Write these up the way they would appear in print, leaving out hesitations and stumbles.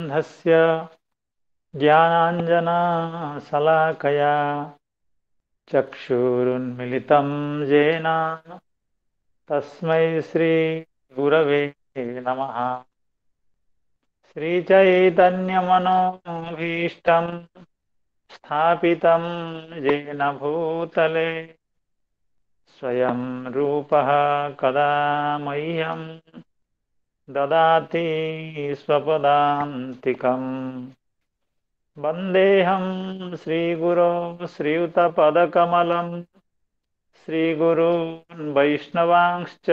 समारम्भस्य ज्ञानाञ्जनशलाकया चक्षुरुन्मिलितं येन तस्मै श्रीगुरवे नमः। श्रीचैतन्यमनोभीष्टं स्थापितं येन भूतले स्वयं रूपः कदा मह्यं ददाति स्वपदान्तिकम्। वन्देऽहं श्रीगुरो श्रीयुतपदकमलं श्रीगुरून् वैष्णवांश्च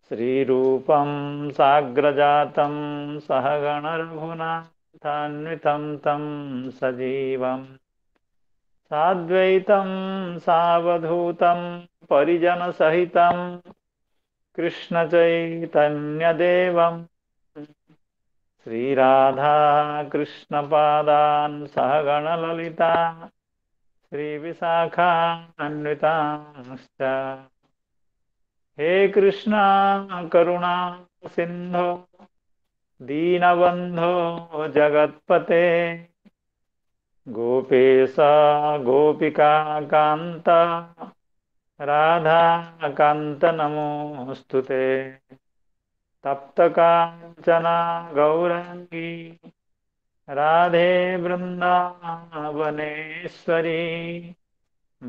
श्रीरूपं साग्रजातं सहगणरघुनाथान्वितं तं सजीवम् साद्वैतं सावधूतं परिजनसहितं कृष्णचैतन्यदेवं श्रीराधा कृष्णपादान् सहगणललिता श्रीविशाखान्वितांश्च। हे कृष्णा करुणा सिन्धो दीनबन्धो जगत्पते गोपेश गोपिका कान्त राधाकान्त नमोऽस्तुते। तप्तकाञ्चन गौराङ्गी राधे वृन्दावनेश्वरी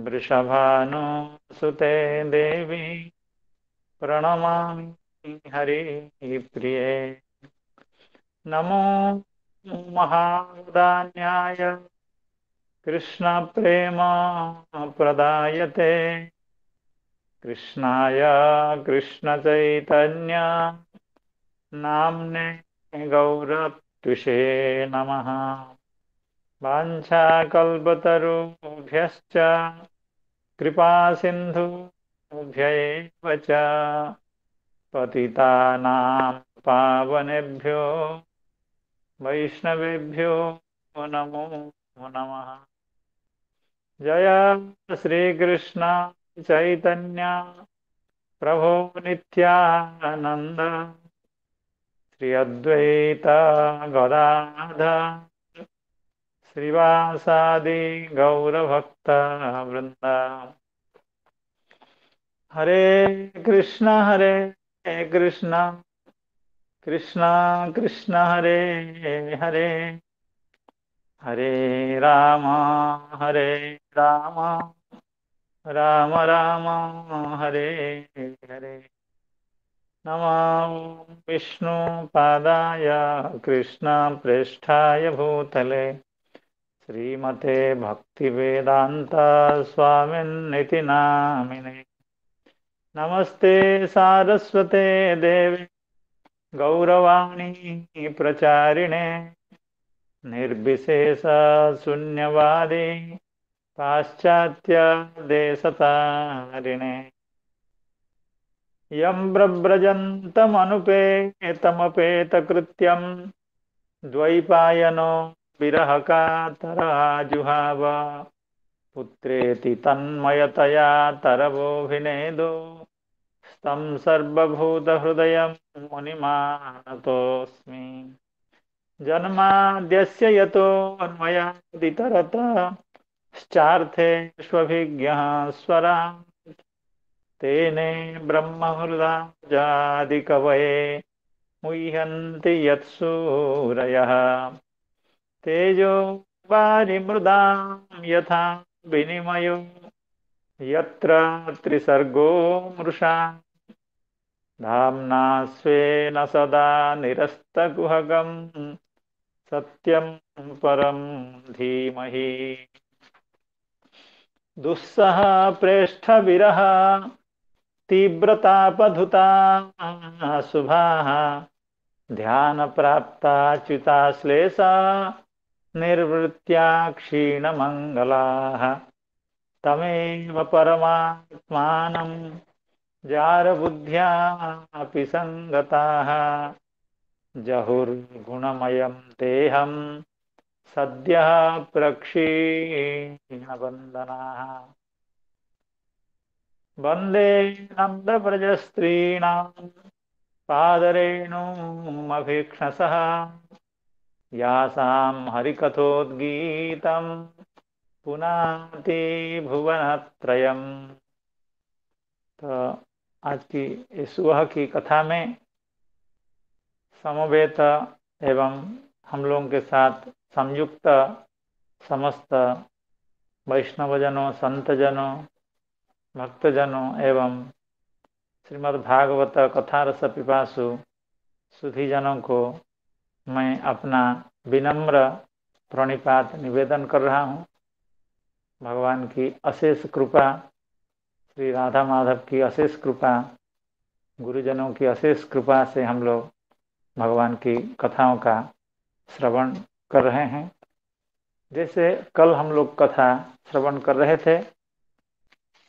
वृषभानुसुते देवी प्रणमामि हरिप्रिये। नमो महावदान्याय कृष्णप्रेम प्रदायते कृष्णाय कृष्णचैतन्य नाम्ने गौरत्विषे नमः। वाञ्छाकल्पतरुभ्यश्च कृपासिन्धुभ्य एव च पतितानां पावनेभ्यो वैष्णवेभ्यो नमो नमः। जय श्रीकृष्ण चैतन्य प्रभो नित्यानंद श्री अद्वैत गदाधर श्रीवासादि गौरभक्त वृंद। हरे हरे कृष्ण कृष्ण कृष्ण हरे हरे हरे राम हरे राम राम राम हरे हरे। नमो विष्णुपादाय कृष्णप्रेष्ठाय भूतले श्रीमते भक्तिवेदांत स्वामिन्निति नामिने। नमस्ते सारस्वते देवे गौरवाणी प्रचारिणे निर्विशेष शून्यवादी पाश्चात्य देशतारिणे। यं ब्रव्रजन्तमनुपेतमपेतकृत्यं द्वैपायनो विरहकातराजुहाव पुत्रेति तन्मयतया तरवोऽभिनेदो तं सर्वभूतहृदयं मुनिमानतोऽस्मि। जन्माद्यस्य यतोऽन्वयादितरतश्चार्थेष्वभिज्ञः स्वराट् तेने ब्रह्महृदायादिकवये मुह्यन्ति यत्सूरयः। तेजो वारिमृदां यथा विनिमयो यत्र त्रिसर्गो मृषा धाम्ना स्वेन सदा निरस्तकुहकं सत्यं परं धीमहि। दुस्सह प्रेष्ठविरह तीव्रतापधुता शुभाः ध्यानप्राप्ताच्युताश्लेषा निर्वृत्या क्षीणमङ्गलाः तमेव परमात्मानं जारबुद्ध्या अपि सङ्गताः जहुर्गुणमयं देहं सद्यः प्रक्षीणबन्धनाः। वन्दे नन्दव्रजस्त्रीणां पादरेणुमभीक्ष्णसः यासां हरिकथोद्गीतं पुनाति भुवनत्रयम्। तो आज की इस सुबह की कथा में समवेत एवं हम लोगों के साथ संयुक्त समस्त वैष्णवजनों, संतजनों, भक्तजनों एवं श्रीमद् भागवत कथा रस पिपासु सुधीजनों को मैं अपना विनम्र प्रणिपात निवेदन कर रहा हूँ। भगवान की अशेष कृपा, श्री राधा माधव की अशेष कृपा, गुरुजनों की अशेष कृपा से हम लोग भगवान की कथाओं का श्रवण कर रहे हैं। जैसे कल हम लोग कथा श्रवण कर रहे थे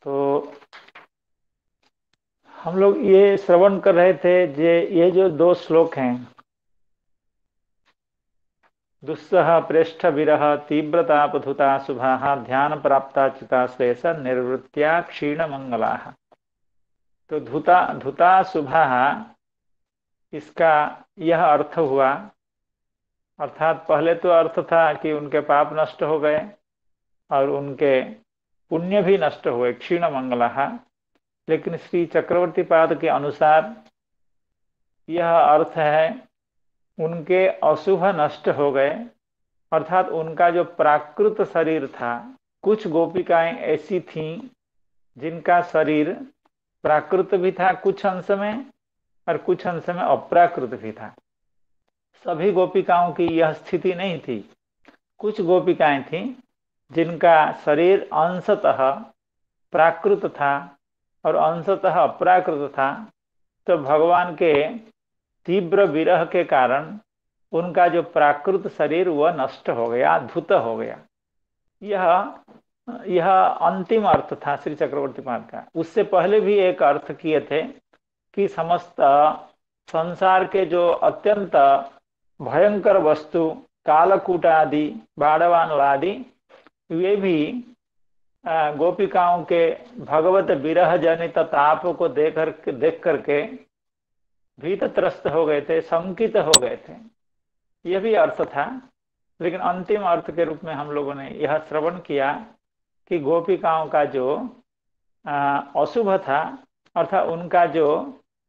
तो हम लोग ये श्रवण कर रहे थे ये जो 2 श्लोक हैं, दुस्सह प्रेष्ठ विरह तीव्रतापधुता शुभा ध्यान प्राप्ता चिता श्लेष निर्वृत्या क्षीण मंगला। तो धुता शुभा, इसका यह अर्थ हुआ, अर्थात पहले तो अर्थ था कि उनके पाप नष्ट हो गए और उनके पुण्य भी नष्ट हुए, क्षीण मंगला। लेकिन श्री चक्रवर्ती पाद के अनुसार यह अर्थ है उनके अशुभ नष्ट हो गए, अर्थात उनका जो प्राकृत शरीर था, कुछ गोपिकाएं ऐसी थीं जिनका शरीर प्राकृत भी था कुछ अंश में और कुछ अंश में अप्राकृत भी था। सभी गोपिकाओं की यह स्थिति नहीं थी। कुछ गोपिकाएं थीं जिनका शरीर अंशतः प्राकृत था और अंशतः अप्राकृत था। तो भगवान के तीव्र विरह के कारण उनका जो प्राकृत शरीर वह नष्ट हो गया, धुत हो गया। यह अंतिम अर्थ था श्री चक्रवर्ती पाद का। उससे पहले भी एक अर्थ किए थे कि समस्त संसार के जो अत्यंत भयंकर वस्तु कालकूट आदि, बाड़वान आदि, वे भी गोपिकाओं के भगवत विरह जनित ताप को देख करके भीतत्रस्त हो गए थे, शंकित हो गए थे। यह भी अर्थ था। लेकिन अंतिम अर्थ के रूप में हम लोगों ने यह श्रवण किया कि गोपिकाओं का जो अशुभ था, अर्थात उनका जो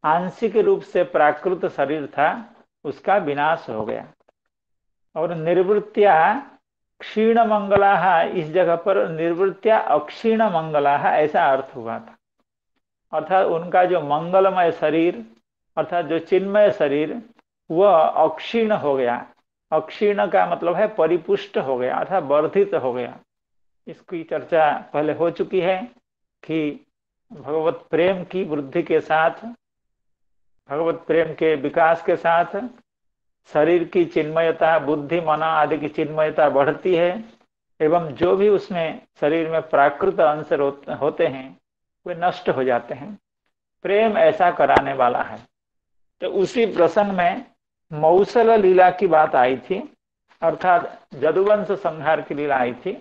आंशिक रूप से प्राकृत शरीर था, उसका विनाश हो गया। और निर्वृत्या क्षीण मंगला, इस जगह पर निर्वृत्या अक्षीण मंगला ऐसा अर्थ हुआ था। अर्थात उनका जो मंगलमय शरीर, अर्थात जो चिन्मय शरीर, वह अक्षीण हो गया। अक्षीण का मतलब है परिपुष्ट हो गया, अर्थात वर्धित हो गया। इसकी चर्चा पहले हो चुकी है कि भगवत प्रेम की वृद्धि के साथ, भगवत प्रेम के विकास के साथ शरीर की चिन्मयता, बुद्धि, मन आदि की चिन्मयता बढ़ती है एवं जो भी उसमें शरीर में प्राकृत अंश होते हैं वे नष्ट हो जाते हैं। प्रेम ऐसा कराने वाला है। तो उसी प्रसंग में मौसल लीला की बात आई थी, अर्थात जदुवंश संहार की लीला आई थी।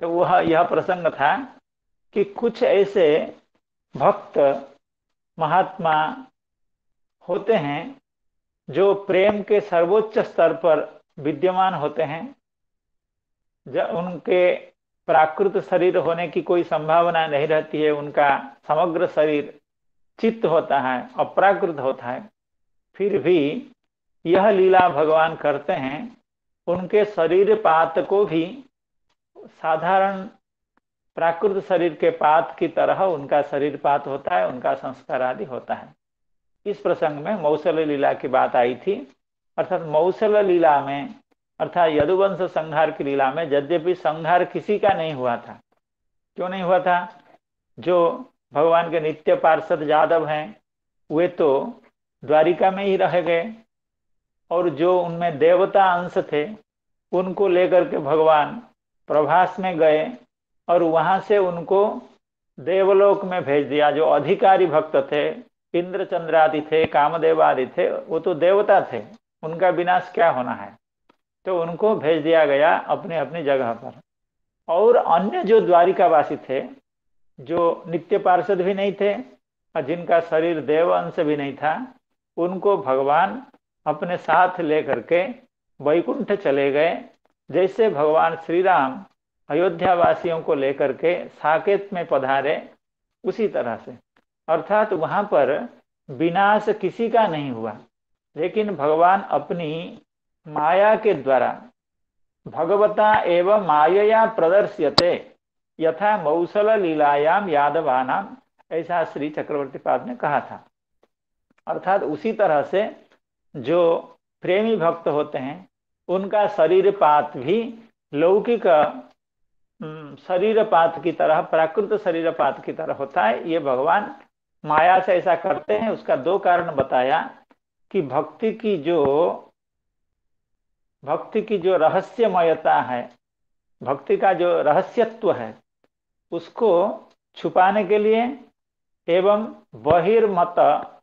तो वह यह प्रसंग था कि कुछ ऐसे भक्त महात्मा होते हैं जो प्रेम के सर्वोच्च स्तर पर विद्यमान होते हैं। जब उनके प्राकृत शरीर होने की कोई संभावना नहीं रहती है, उनका समग्र शरीर चित्त होता है, अप्राकृत होता है, फिर भी यह लीला भगवान करते हैं। उनके शरीर पात को भी साधारण प्राकृत शरीर के पात की तरह उनका शरीर पात होता है, उनका संस्कार आदि होता है। इस प्रसंग में मौसल लीला की बात आई थी। अर्थात मौसल लीला में, अर्थात यदुवंश संहार की लीला में, यद्यपि संहार किसी का नहीं हुआ था। क्यों नहीं हुआ था? जो भगवान के नित्य पार्षद यादव हैं वे तो द्वारिका में ही रह गए, और जो उनमें देवता अंश थे उनको लेकर के भगवान प्रभास में गए और वहां से उनको देवलोक में भेज दिया। जो अधिकारी भक्त थे, इंद्र चंद्र आदि थे, कामदेव आदि थे, वो तो देवता थे, उनका विनाश क्या होना है। तो उनको भेज दिया गया अपनी अपनी जगह पर। और अन्य जो द्वारिकावासी थे, जो नित्य पार्षद भी नहीं थे और जिनका शरीर देव अंश भी नहीं था, उनको भगवान अपने साथ लेकर के वैकुंठ चले गए, जैसे भगवान श्री राम अयोध्या वासियों को लेकर के साकेत में पधारे उसी तरह से। अर्थात वहां पर विनाश किसी का नहीं हुआ, लेकिन भगवान अपनी माया के द्वारा भगवता एवं मायया प्रदर्श्यते यथा मौसल लीलायाम यादवानाम, ऐसा श्री चक्रवर्ती पाद ने कहा था। अर्थात उसी तरह से जो प्रेमी भक्त होते हैं उनका शरीर पात भी लौकिक शरीर पात की तरह, प्राकृत शरीर पात की तरह होता है। ये भगवान माया से ऐसा करते हैं। उसका दो कारण बताया कि भक्ति की जो रहस्यमयता है, भक्ति का जो रहस्यत्व है, उसको छुपाने के लिए एवं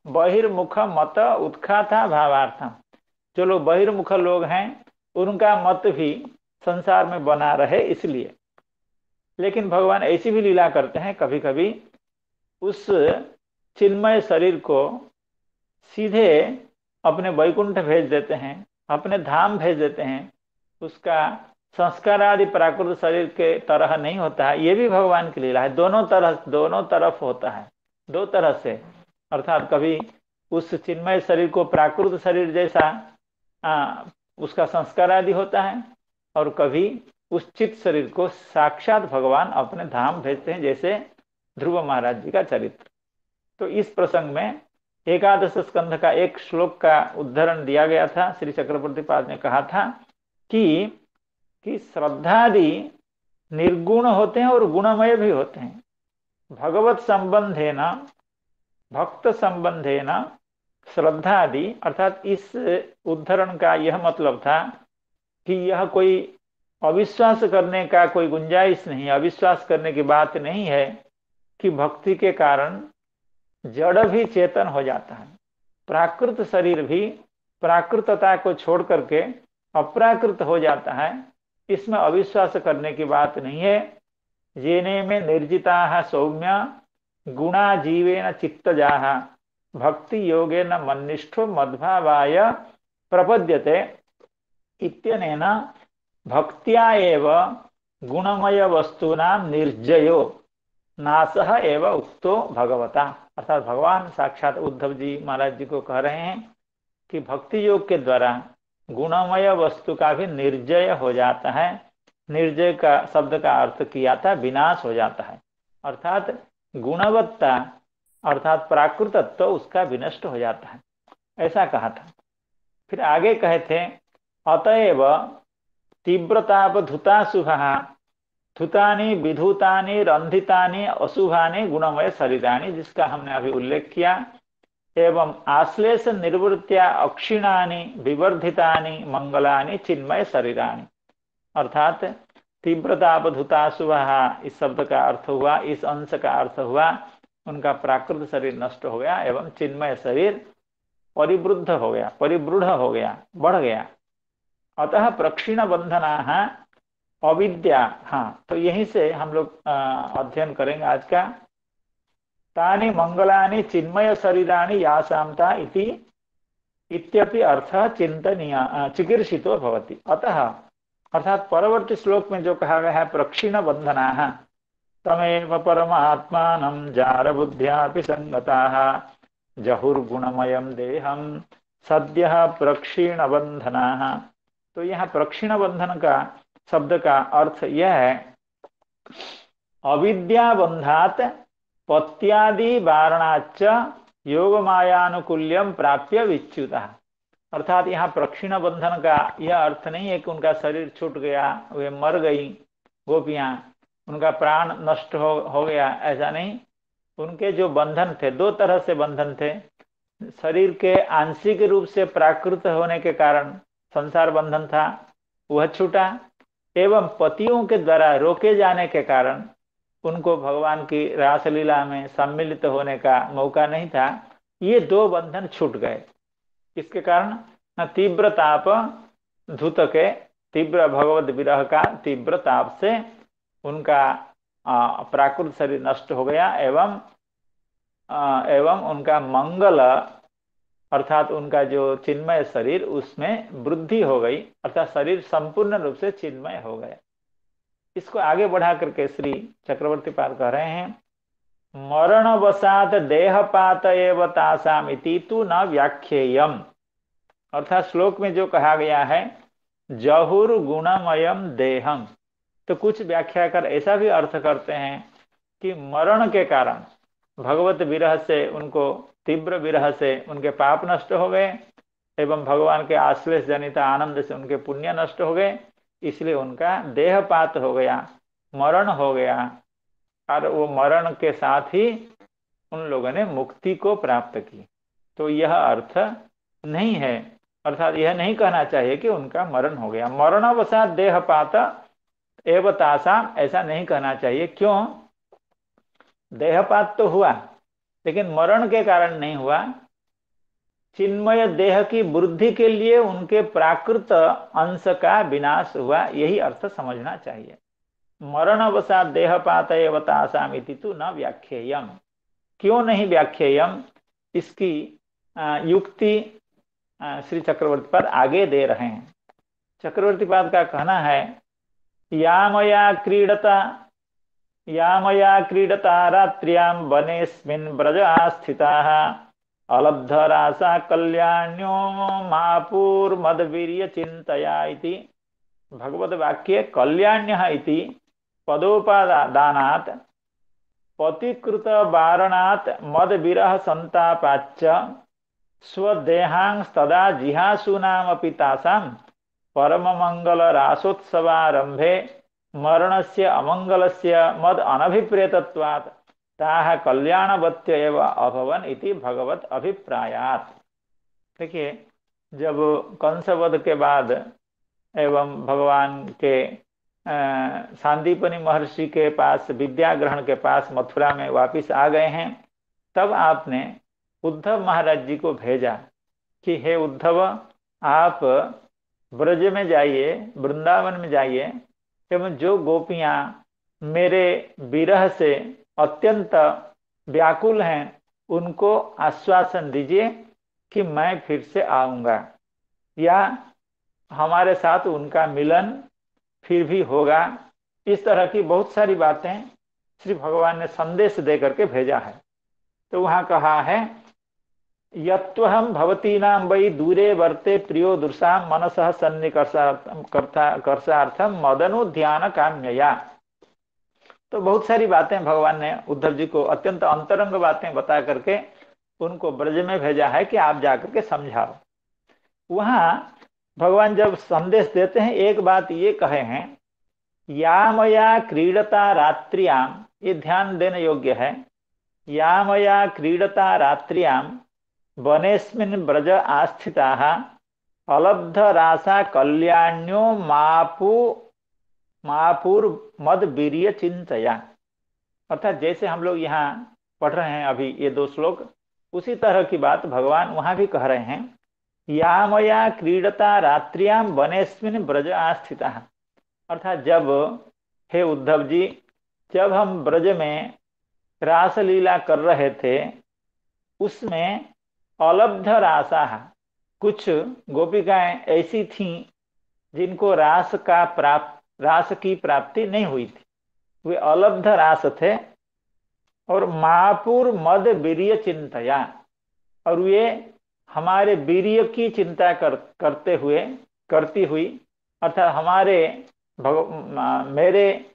बहिर्मुख मत उत्खाता भावार्थम, जो लोग बहिर्मुख लोग हैं उनका मत भी संसार में बना रहे इसलिए। लेकिन भगवान ऐसी भी लीला करते हैं, कभी कभी उस चिन्मय शरीर को सीधे अपने वैकुंठ भेज देते हैं, अपने धाम भेज देते हैं। उसका संस्कार आदि प्राकृत शरीर के तरह नहीं होता है। ये भी भगवान की लीला है। दोनों तरफ होता है, दो तरह से। अर्थात कभी उस चिन्मय शरीर को प्राकृत शरीर जैसा उसका संस्कार आदि होता है, और कभी उस चित्त शरीर को साक्षात भगवान अपने धाम भेजते हैं, जैसे ध्रुव महाराज जी का चरित्र। तो इस प्रसंग में एकादश स्कंध का एक श्लोक का उद्धरण दिया गया था। श्री चक्रवर्ती पाद ने कहा था कि श्रद्धादि निर्गुण होते हैं और गुणमय भी होते हैं। भगवत संबंधेन भक्त संबंधेन श्रद्धादि, अर्थात इस उद्धरण का यह मतलब था कि यह कोई अविश्वास करने का कोई गुंजाइश नहीं है, अविश्वास करने की बात नहीं है कि भक्ति के कारण जड़ भी चेतन हो जाता है, प्राकृत शरीर भी प्राकृतता को छोड़ करके अप्राकृत हो जाता है। इसमें अविश्वास करने की बात नहीं है। येने में निर्जिता सौम्य गुणा जीवेन चित्तजा भक्ति योगेन मन्निष्ठो मद्भावाय प्रपद्यते इत्यनेन भक्त्या एव गुणमय वस्तूनां निर्जयो नासः एव उक्तो भगवता। अर्थात भगवान साक्षात उद्धव जी महाराज जी को कह रहे हैं कि भक्ति योग के द्वारा गुणमय वस्तु का भी निर्जय हो जाता है। निर्जय का शब्द का अर्थ किया था विनाश हो जाता है, अर्थात गुणवत्ता अर्थात प्राकृतत्व उसका विनष्ट हो जाता है, ऐसा कहा था। फिर आगे कहे थे अतएव तीव्रताप धुता शुभा धुतानि विधुतानि रंधितानि अशुभानि गुणमय शरीरानि, जिसका हमने अभी उल्लेख किया। एवं आश्लेष निर्वृत्या अक्षीणानि विवर्धितानि मंगलानि चिन्मय शरीरानि, अर्थात तीव्रतापधुता शुभा, इस शब्द का अर्थ हुआ, इस अंश का अर्थ हुआ उनका प्राकृत शरीर नष्ट हो गया एवं चिन्मय शरीर परिवृद्ध हो गया, परिवृढ़ हो गया, बढ़ गया। अतः प्रक्षीण बंधना अविद्या। हाँ, तो यहीं से हम लोग अध्ययन करेंगे आज का। तानि मंगलानि चिन्मय शरीरानि यासामता इति इत्यपि अर्थ चिंतनीय चिकीर्षितो भवति। अतः अर्थात परवर्ती श्लोक में जो कहा गया है प्रक्षीण बंधना तमेव परमात्मानं जार बुद्ध्यापि संगताः जहुर्गुणमयं देहं सद्यः प्रक्षीण बंधनाः। तो यहाँ प्रक्षीण बंधन का शब्द का अर्थ यह है अविद्या बंधात पत्यादि वारणाच योग मायानुकूल्यम प्राप्य विच्युता। अर्थात यहाँ प्रक्षीण बंधन का यह अर्थ नहीं है कि उनका शरीर छूट गया, वे मर गई गोपियां, उनका प्राण नष्ट हो गया, ऐसा नहीं। उनके जो बंधन थे, दो तरह से बंधन थे। शरीर के आंशिक रूप से प्राकृत होने के कारण संसार बंधन था, वह छूटा, एवं पतियों के द्वारा रोके जाने के कारण उनको भगवान की रासलीला में सम्मिलित होने का मौका नहीं था। ये दो बंधन छूट गए। इसके कारण तीव्र ताप धूत के तीव्र भगवत विरह का तीव्र ताप से उनका प्राकृत शरीर नष्ट हो गया एवं उनका मंगल अर्थात उनका जो चिन्मय शरीर उसमें वृद्धि हो गई, अर्थात शरीर संपूर्ण रूप से चिन्मय हो गया। इसको आगे बढ़ा करके श्री चक्रवर्ती पाद कह रहे हैं, मरण वसात देहपात एव तासाम इति तु न व्याख्येयम। अर्थात श्लोक में जो कहा गया है जहुर गुणमयम देहम, तो कुछ व्याख्याकार ऐसा भी अर्थ करते हैं कि मरण के कारण भगवत विरह से, उनको तीव्र विरह से उनके पाप नष्ट हो गए एवं भगवान के आश्लेष जनित आनंद से उनके पुण्य नष्ट हो गए, इसलिए उनका देहपात हो गया, मरण हो गया, और वो मरण के साथ ही उन लोगों ने मुक्ति को प्राप्त की। तो यह अर्थ नहीं है, अर्थात यह नहीं कहना चाहिए कि उनका मरण हो गया। मरणवशात देहपात एवं तासाम, ऐसा नहीं कहना चाहिए। क्यों? देहपात तो हुआ लेकिन मरण के कारण नहीं हुआ, चिन्मय देह की वृद्धि के लिए उनके प्राकृत अंश का विनाश हुआ, यही अर्थ समझना चाहिए। मरणवशात देहपात एव तासाम इति तु न व्याख्येयम। क्यों नहीं व्याख्येयम? इसकी युक्ति श्री चक्रवर्ती पाद आगे दे रहे हैं। चक्रवर्ती पाद का कहना है, या मया क्रीडता रात्र्यां वनेस्मिन् व्रज आस्थिताः अलब्धरासा कल्याण्यो मापुर्मदवीर्य चिंतया इति। भगवद वाक्ये कल्याण्यः इति पदोपादानात् पतिकृत वारणात् मद विरह संतापाच्च स्वदेहांस्तदा जिहासूनामपि तासां परममंगल रासोत्सवारंभे मरणस्य अमंगलस्य मद अनभिप्रेतत्वात् ताः कल्याणवत्य एव अभवन इति भगवत अभिप्रायात्। देखिए, जब कंसवध के बाद एवं भगवान के सांदीपनि महर्षि के पास विद्या ग्रहण के पास मथुरा में वापिस आ गए हैं, तब आपने उद्धव महाराज जी को भेजा कि हे उद्धव, आप ब्रज में जाइए, वृंदावन में जाइए, एवं जो गोपियां मेरे विरह से अत्यंत व्याकुल हैं उनको आश्वासन दीजिए कि मैं फिर से आऊंगा, या हमारे साथ उनका मिलन फिर भी होगा। इस तरह की बहुत सारी बातें श्री भगवान ने संदेश दे करके भेजा है। तो वहां कहा है, यत्त्वहं भवतीनां वै दूरे वर्ते प्रियो दुर्सां मनसः सन्निकर्षार्थम मदनुध्यान काम्यया। तो बहुत सारी बातें भगवान ने उद्धव जी को अत्यंत अंतरंग बातें बता करके उनको ब्रज में भेजा है कि आप जाकर के समझाओ। वहां भगवान जब संदेश देते हैं, एक बात ये कहे हैं, या मया क्रीडता रात्रियां, ये ध्यान देने योग्य है, या मया क्रीडता रात्रियां वनेस्मिन् व्रज आस्थिताः अलब्ध रासा कल्याण्यो मापुर मद वीर्य चिंतया। अर्थात जैसे हम लोग यहाँ पढ़ रहे हैं अभी ये दो श्लोक, उसी तरह की बात भगवान वहां भी कह रहे हैं। या मया क्रीडता रात्रियां वनेस्मिन् व्रज आस्थिताः, अर्थात जब, हे उद्धव जी, जब हम ब्रज में रासलीला कर रहे थे उसमें अलब्ध रासा, कुछ गोपिकाएं ऐसी थीं जिनको रास की प्राप्ति नहीं हुई थी, वे अलब्ध रास थे। और मापुर मद वीर्य चिंतया, और वे हमारे वीर्य की चिंता करती हुई, अर्थात मेरे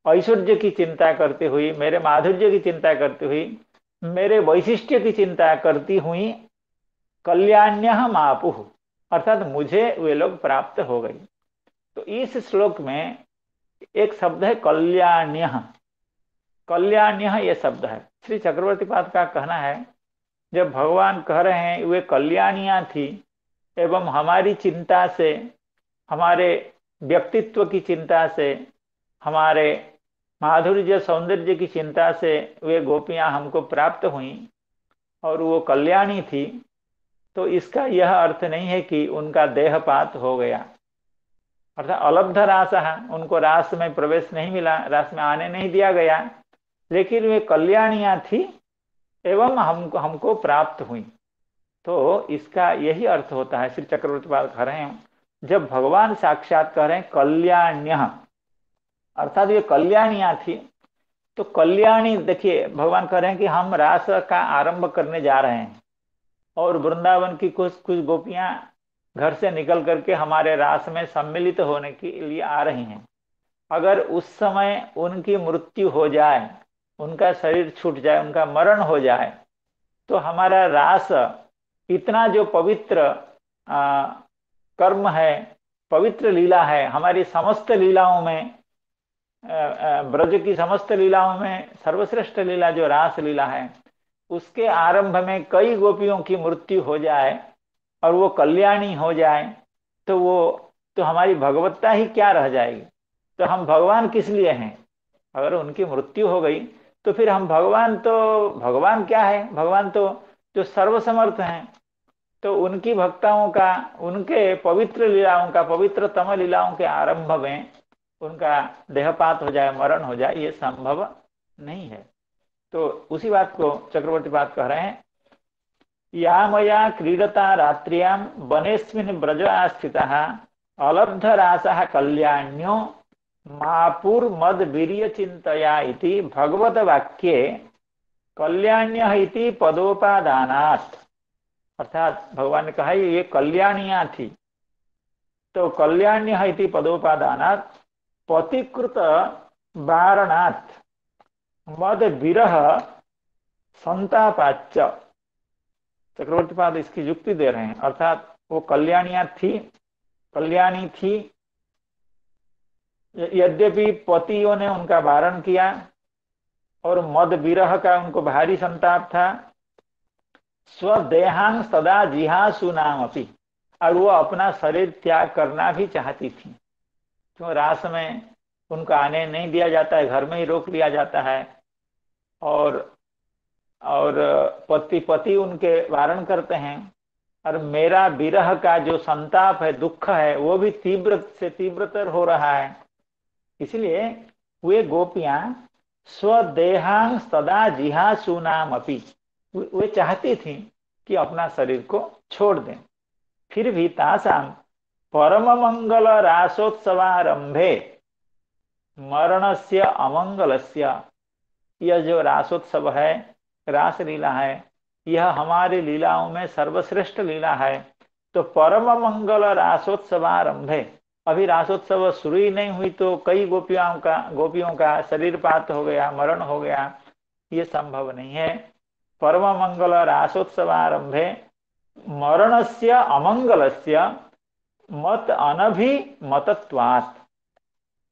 ऐश्वर्य की चिंता करती हुई, मेरे माधुर्य की चिंता करती हुई, मेरे वैशिष्ट्य की चिंता करती हुई कल्याण्यः मापुः, अर्थात मुझे वे लोग प्राप्त हो गई। तो इस श्लोक में एक शब्द है कल्याण्यः। कल्याण्यः ये शब्द है। श्री चक्रवर्ती पाद का कहना है, जब भगवान कह रहे हैं वे कल्याणियां थी एवं हमारी चिंता से, हमारे व्यक्तित्व की चिंता से, हमारे माधुर्य सौंदर्य की चिंता से वे गोपियां हमको प्राप्त हुई और वो कल्याणी थी, तो इसका यह अर्थ नहीं है कि उनका देहपात हो गया, अर्थात अलब्ध रास है, उनको रास में प्रवेश नहीं मिला, रास में आने नहीं दिया गया, लेकिन वे कल्याणियां थी एवं हमको प्राप्त हुई। तो इसका यही अर्थ होता है, श्री चक्रवर्ती पाद कह रहे हैं, जब भगवान साक्षात कह रहे हैं कल्याण्य, अर्थात ये कल्याणियां थी, तो कल्याणी देखिए भगवान कह रहे हैं कि हम रास का आरंभ करने जा रहे हैं और वृंदावन की कुछ कुछ गोपियां घर से निकल करके हमारे रास में सम्मिलित होने के लिए आ रही हैं। अगर उस समय उनकी मृत्यु हो जाए, उनका शरीर छूट जाए, उनका मरण हो जाए, तो हमारा रास इतना जो पवित्र आ, कर्म है, पवित्र लीला है, हमारी समस्त लीलाओं में, ब्रज की समस्त लीलाओं में सर्वश्रेष्ठ लीला जो रास लीला है, उसके आरंभ में कई गोपियों की मृत्यु हो जाए और वो कल्याणी हो जाए, तो वो, तो हमारी भगवत्ता ही क्या रह जाएगी? तो हम भगवान किस लिए हैं? अगर उनकी मृत्यु हो गई तो फिर हम भगवान, तो भगवान क्या है? भगवान तो जो सर्वसमर्थ हैं, तो उनकी भक्ताओं का, उनके पवित्र लीलाओं का, पवित्रतम लीलाओं के आरंभ में उनका देहपात हो जाए, मरण हो जाए, ये संभव नहीं है। तो उसी बात को चक्रवर्ती बात कह रहे हैं, या मया क्रीडता रात्र्यां वनेस्मिन् ब्रज स्थितः अलब्धरासः कल्याण्यो मापुर्मद वीर्य चिंतया इति भगवत वाक्ये कल्याण्य इति पदोपादानात्, अर्थात भगवान ने कहा ये कल्याणियां थी, तो कल्याण्य इति पदोपादानात् पतिकृत वारणात् मद विरह संतापाच्च। चक्रवर्ती पाद इसकी युक्ति दे रहे हैं, अर्थात वो कल्याणियां थी, कल्याणी थी, यद्यपि पतियों ने उनका वारण किया और मद विरह का उनको भारी संताप था, स्वदेहांग सदा जिहासु नाम अपी, और वो अपना शरीर त्याग करना भी चाहती थी, क्यों रास में उनको आने नहीं दिया जाता है, घर में ही रोक लिया जाता है, और पति पति उनके वारण करते हैं, और मेरा विरह का जो संताप है, दुख है, वो भी तीव्र से तीव्रतर हो रहा है। इसलिए वे गोपियां स्वदेहांग सदा जिहासु नाम अपी, वे चाहती थी कि अपना शरीर को छोड़ दें। फिर भी तासाम परम मंगल रासोत्सवारंभे मरणस्य अमंगलस्य, यह जो रासोत्सव है, रास लीला है, यह हमारी लीलाओं में सर्वश्रेष्ठ लीला है। तो परम मंगल रासोत्सवारंभे, अभी रासोत्सव शुरू ही नहीं हुई तो कई गोपियों का शरीर पात हो गया, मरण हो गया, ये संभव नहीं है। परम मंगल रासोत्सवारंभे मरणस्य अमंगलस्य मत अनभिमतत्वात्,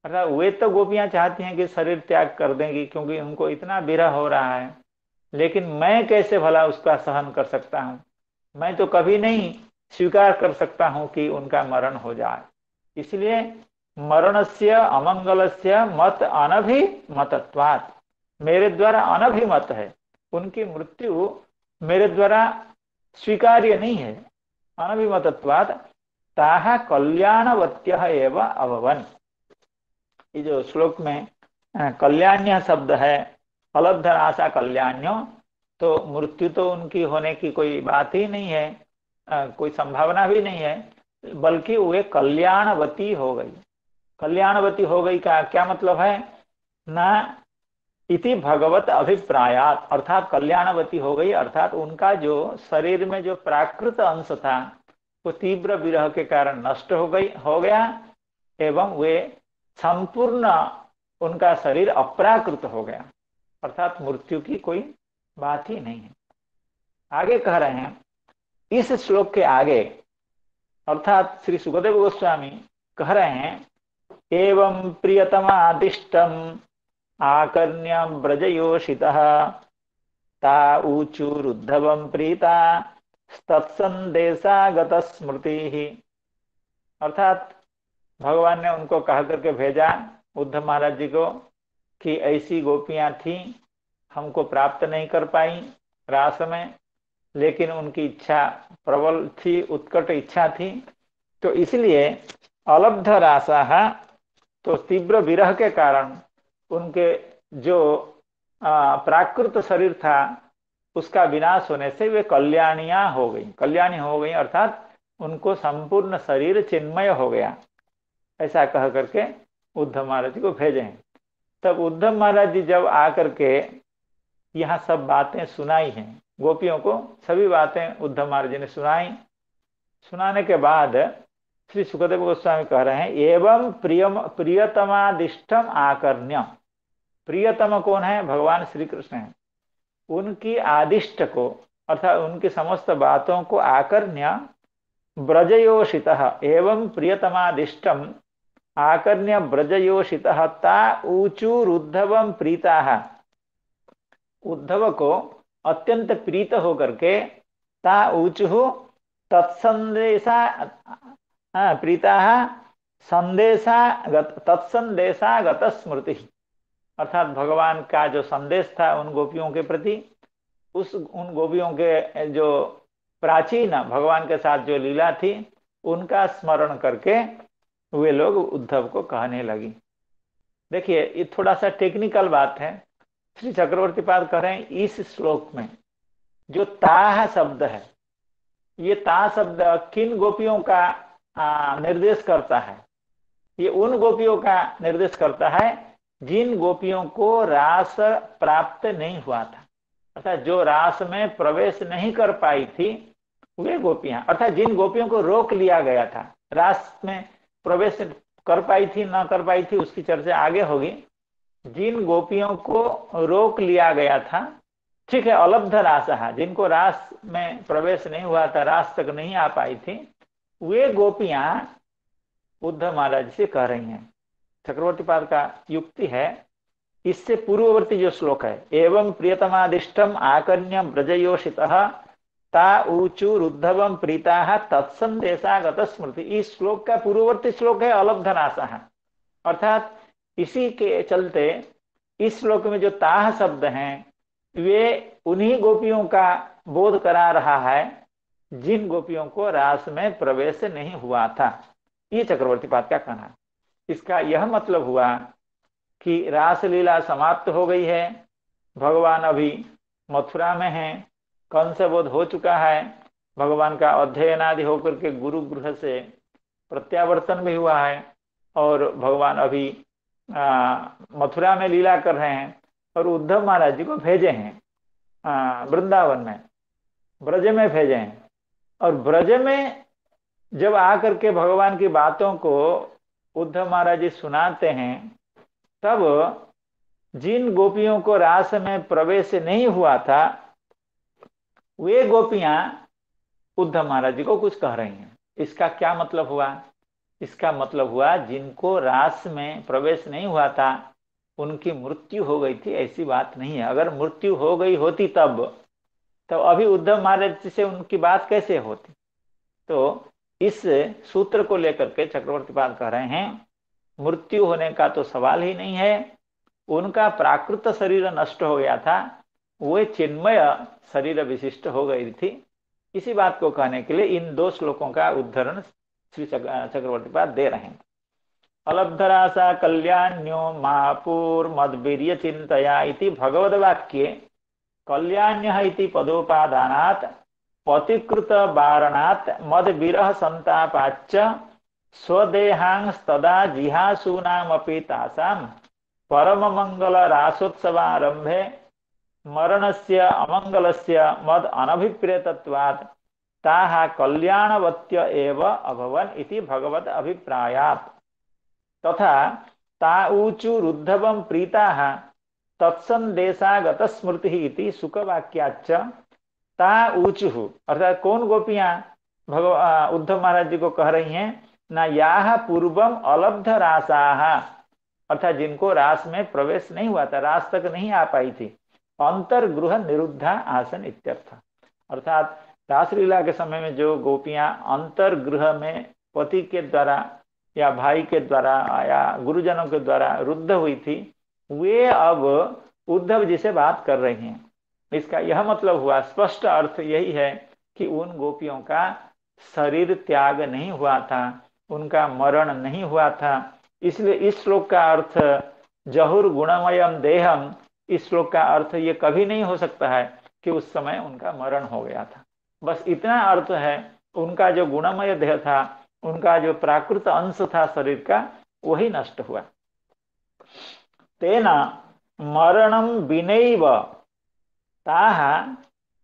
अर्थात वे तो गोपियां चाहती हैं कि शरीर त्याग कर देंगी क्योंकि उनको इतना विरह हो रहा है, लेकिन मैं कैसे भला उसका सहन कर सकता हूं? मैं तो कभी नहीं स्वीकार कर सकता हूं कि उनका मरण हो जाए। इसलिए मरणस्य अमंगलस्य मत अनभिमतत्वात्, मेरे द्वारा अनभिमत है, उनकी मृत्यु मेरे द्वारा स्वीकार्य नहीं है। अनभिमतत्वात् ताः कल्याणवत्यः एव अभवन्, ये जो श्लोक में कल्याण्य शब्द है, अलब्ध आशा कल्याण्यो, तो मृत्यु तो उनकी होने की कोई बात ही नहीं है, कोई संभावना भी नहीं है, बल्कि वे कल्याणवती हो गई। कल्याणवती हो गई का क्या मतलब है? ना इति भगवत अभिप्रायात, अर्थात कल्याणवती हो गई, अर्थात उनका जो शरीर में जो प्राकृत अंश था वो तीव्र विरह के कारण नष्ट हो गया, एवं वे संपूर्ण, उनका शरीर अप्राकृत हो गया, अर्थात मृत्यु की कोई बात ही नहीं है। आगे कह रहे हैं इस श्लोक के आगे, अर्थात श्री सुखदेव गोस्वामी कह रहे हैं, एवं प्रियतमादिष्टम आकर्ण्य ब्रजयोषितः ता ऊचुरुद्धवं प्रीता तत्संदेशागत स्मृति, अर्थात भगवान ने उनको कह करके भेजा उद्धव महाराज जी को कि ऐसी गोपियां थी, हमको प्राप्त नहीं कर पाई रास में, लेकिन उनकी इच्छा प्रबल थी, उत्कट इच्छा थी, तो इसलिए अलब्ध रासा, तो तीव्र विरह के कारण उनके जो प्राकृत शरीर था उसका विनाश होने से वे कल्याणियां हो गई, कल्याणी हो गई, अर्थात उनको संपूर्ण शरीर चिन्मय हो गया, ऐसा कह करके उद्धव महाराज जी को भेजे हैं। तब उद्धव महाराज जी जब आकर के यहाँ सब बातें सुनाई हैं गोपियों को, सभी बातें उद्धव महाराज जी ने सुनाई। सुनाने के बाद श्री सुखदेव गोस्वामी कह रहे हैं, एवं प्रियतमादिष्टम आकर्ण्य। प्रियतम कौन है? भगवान श्री कृष्ण है। उनकी आदिष्ट को अर्थात उनकी समस्त बातों को आकर्ण्य ब्रजयोषित एवं प्रियतमादिष्टम आकर्ण्य ब्रजयोषित ता ऊचुरुद्धवम प्रीता। उद्धव को अत्यंत प्रीत होकर के ता ऊचु तत्संदेशा प्रीता तत्संदेशागत स्मृति, अर्थात भगवान का जो संदेश था उन गोपियों के प्रति, उन गोपियों के जो प्राचीन भगवान के साथ जो लीला थी उनका स्मरण करके वे लोग उद्धव को कहने लगी। देखिए ये थोड़ा सा टेक्निकल बात है। श्री चक्रवर्ती पाद कह रहे हैं इस श्लोक में जो ताह शब्द है, ये ता शब्द किन गोपियों का निर्देश करता है? ये उन गोपियों का निर्देश करता है जिन गोपियों को रास प्राप्त नहीं हुआ था, अर्थात जो रास में प्रवेश नहीं कर पाई थी वे गोपियां, अर्थात जिन गोपियों को रोक लिया गया था, रास में प्रवेश कर पाई थी ना कर पाई थी उसकी चर्चा आगे होगी। जिन गोपियों को रोक लिया गया था, ठीक है, अलब्ध रास, जिनको रास में प्रवेश नहीं हुआ था, रास तक नहीं आ पाई थी, वे गोपियां उद्धव महाराज से कह रही हैं। चक्रवर्ती पाद का युक्ति है, इससे पूर्ववर्ती जो श्लोक है, एवं प्रियतमादिष्टम आकर्ण्य ब्रजयोषितः ता ऊचुरुद्धवम प्रीता तत्संदेशागत स्मृति, इस श्लोक का पूर्ववर्ती श्लोक है अलब्ध रासः, अर्थात इसी के चलते इस श्लोक में जो ताह शब्द हैं वे उन्हीं गोपियों का बोध करा रहा है जिन गोपियों को रास में प्रवेश नहीं हुआ था। ये चक्रवर्ती पाद का कहना। इसका यह मतलब हुआ कि रासलीला समाप्त हो गई है, भगवान अभी मथुरा में हैं, कंस वध हो चुका है, भगवान का अध्ययन आदि होकर के गुरु गृह से प्रत्यावर्तन भी हुआ है और भगवान अभी मथुरा में लीला कर रहे हैं और उद्धव महाराज जी को भेजे हैं वृंदावन में, ब्रज में भेजे हैं। और ब्रज में जब आकर के भगवान की बातों को उद्धव महाराज जी सुनाते हैं, तब जिन गोपियों को रास में प्रवेश नहीं हुआ था वे गोपियां उद्धव महाराज जी को कुछ कह रही हैं। इसका क्या मतलब हुआ? इसका मतलब हुआ जिनको रास में प्रवेश नहीं हुआ था उनकी मृत्यु हो गई थी, ऐसी बात नहीं है। अगर मृत्यु हो गई होती तब अभी उद्धव महाराज जी से उनकी बात कैसे होती? तो इस सूत्र को लेकर के चक्रवर्ती पाद कह रहे हैं मृत्यु होने का तो सवाल ही नहीं है, उनका प्राकृत शरीर नष्ट हो गया था, वे चिन्मय शरीर विशिष्ट हो गई थी। इसी बात को कहने के लिए इन दो श्लोकों का उद्धरण श्री चक्रवर्ती पाद दे रहे हैं। अलब्धरासा कल्याण्यो महापूर्मद्वीर्य चिंतया इति भगवद्वाक्ये कल्याण्यः इति पदोपादानात् पतिकृत वारणात् मद विरह संतापाच्च स्वदेहांस्तदा जिहासूनामपि तासां परम मंगल रासोत्सवारंभे मरणस्य अमंगलस्य मद अनभिप्रेतत्वात् ताः कल्याणवत्य एव अभवन् इति भगवद अभिप्रायात् तथा ताऊचुरुद्धवं प्रीताः तत्संदेशागत स्मृति इति सुखवाक्याच्च ताऊचुः, अर्थात कौन गोपियां उद्धव महाराज जी को कह रही हैं? न याह पूर्वम अलब्ध रासाः, अर्थात जिनको रास में प्रवेश नहीं हुआ था, रास तक नहीं आ पाई थी, अंतर्गृह निरुद्धा आसन इत्यर्थ, अर्थात रासलीला के समय में जो गोपियां अंतर्गृह में पति के द्वारा या भाई के द्वारा या गुरुजनों के द्वारा रुद्ध हुई थी, वे अब उद्धव जी से बात कर रही हैं। इसका यह मतलब हुआ, स्पष्ट अर्थ यही है कि उन गोपियों का शरीर त्याग नहीं हुआ था, उनका मरण नहीं हुआ था। इसलिए इस श्लोक का अर्थ जहुर गुणमयम देहम, इस श्लोक का अर्थ ये कभी नहीं हो सकता है कि उस समय उनका मरण हो गया था। बस इतना अर्थ है। उनका जो गुणमय देह था, उनका जो प्राकृत अंश था शरीर का, वही नष्ट हुआ। तेना मरणम विनैव ताह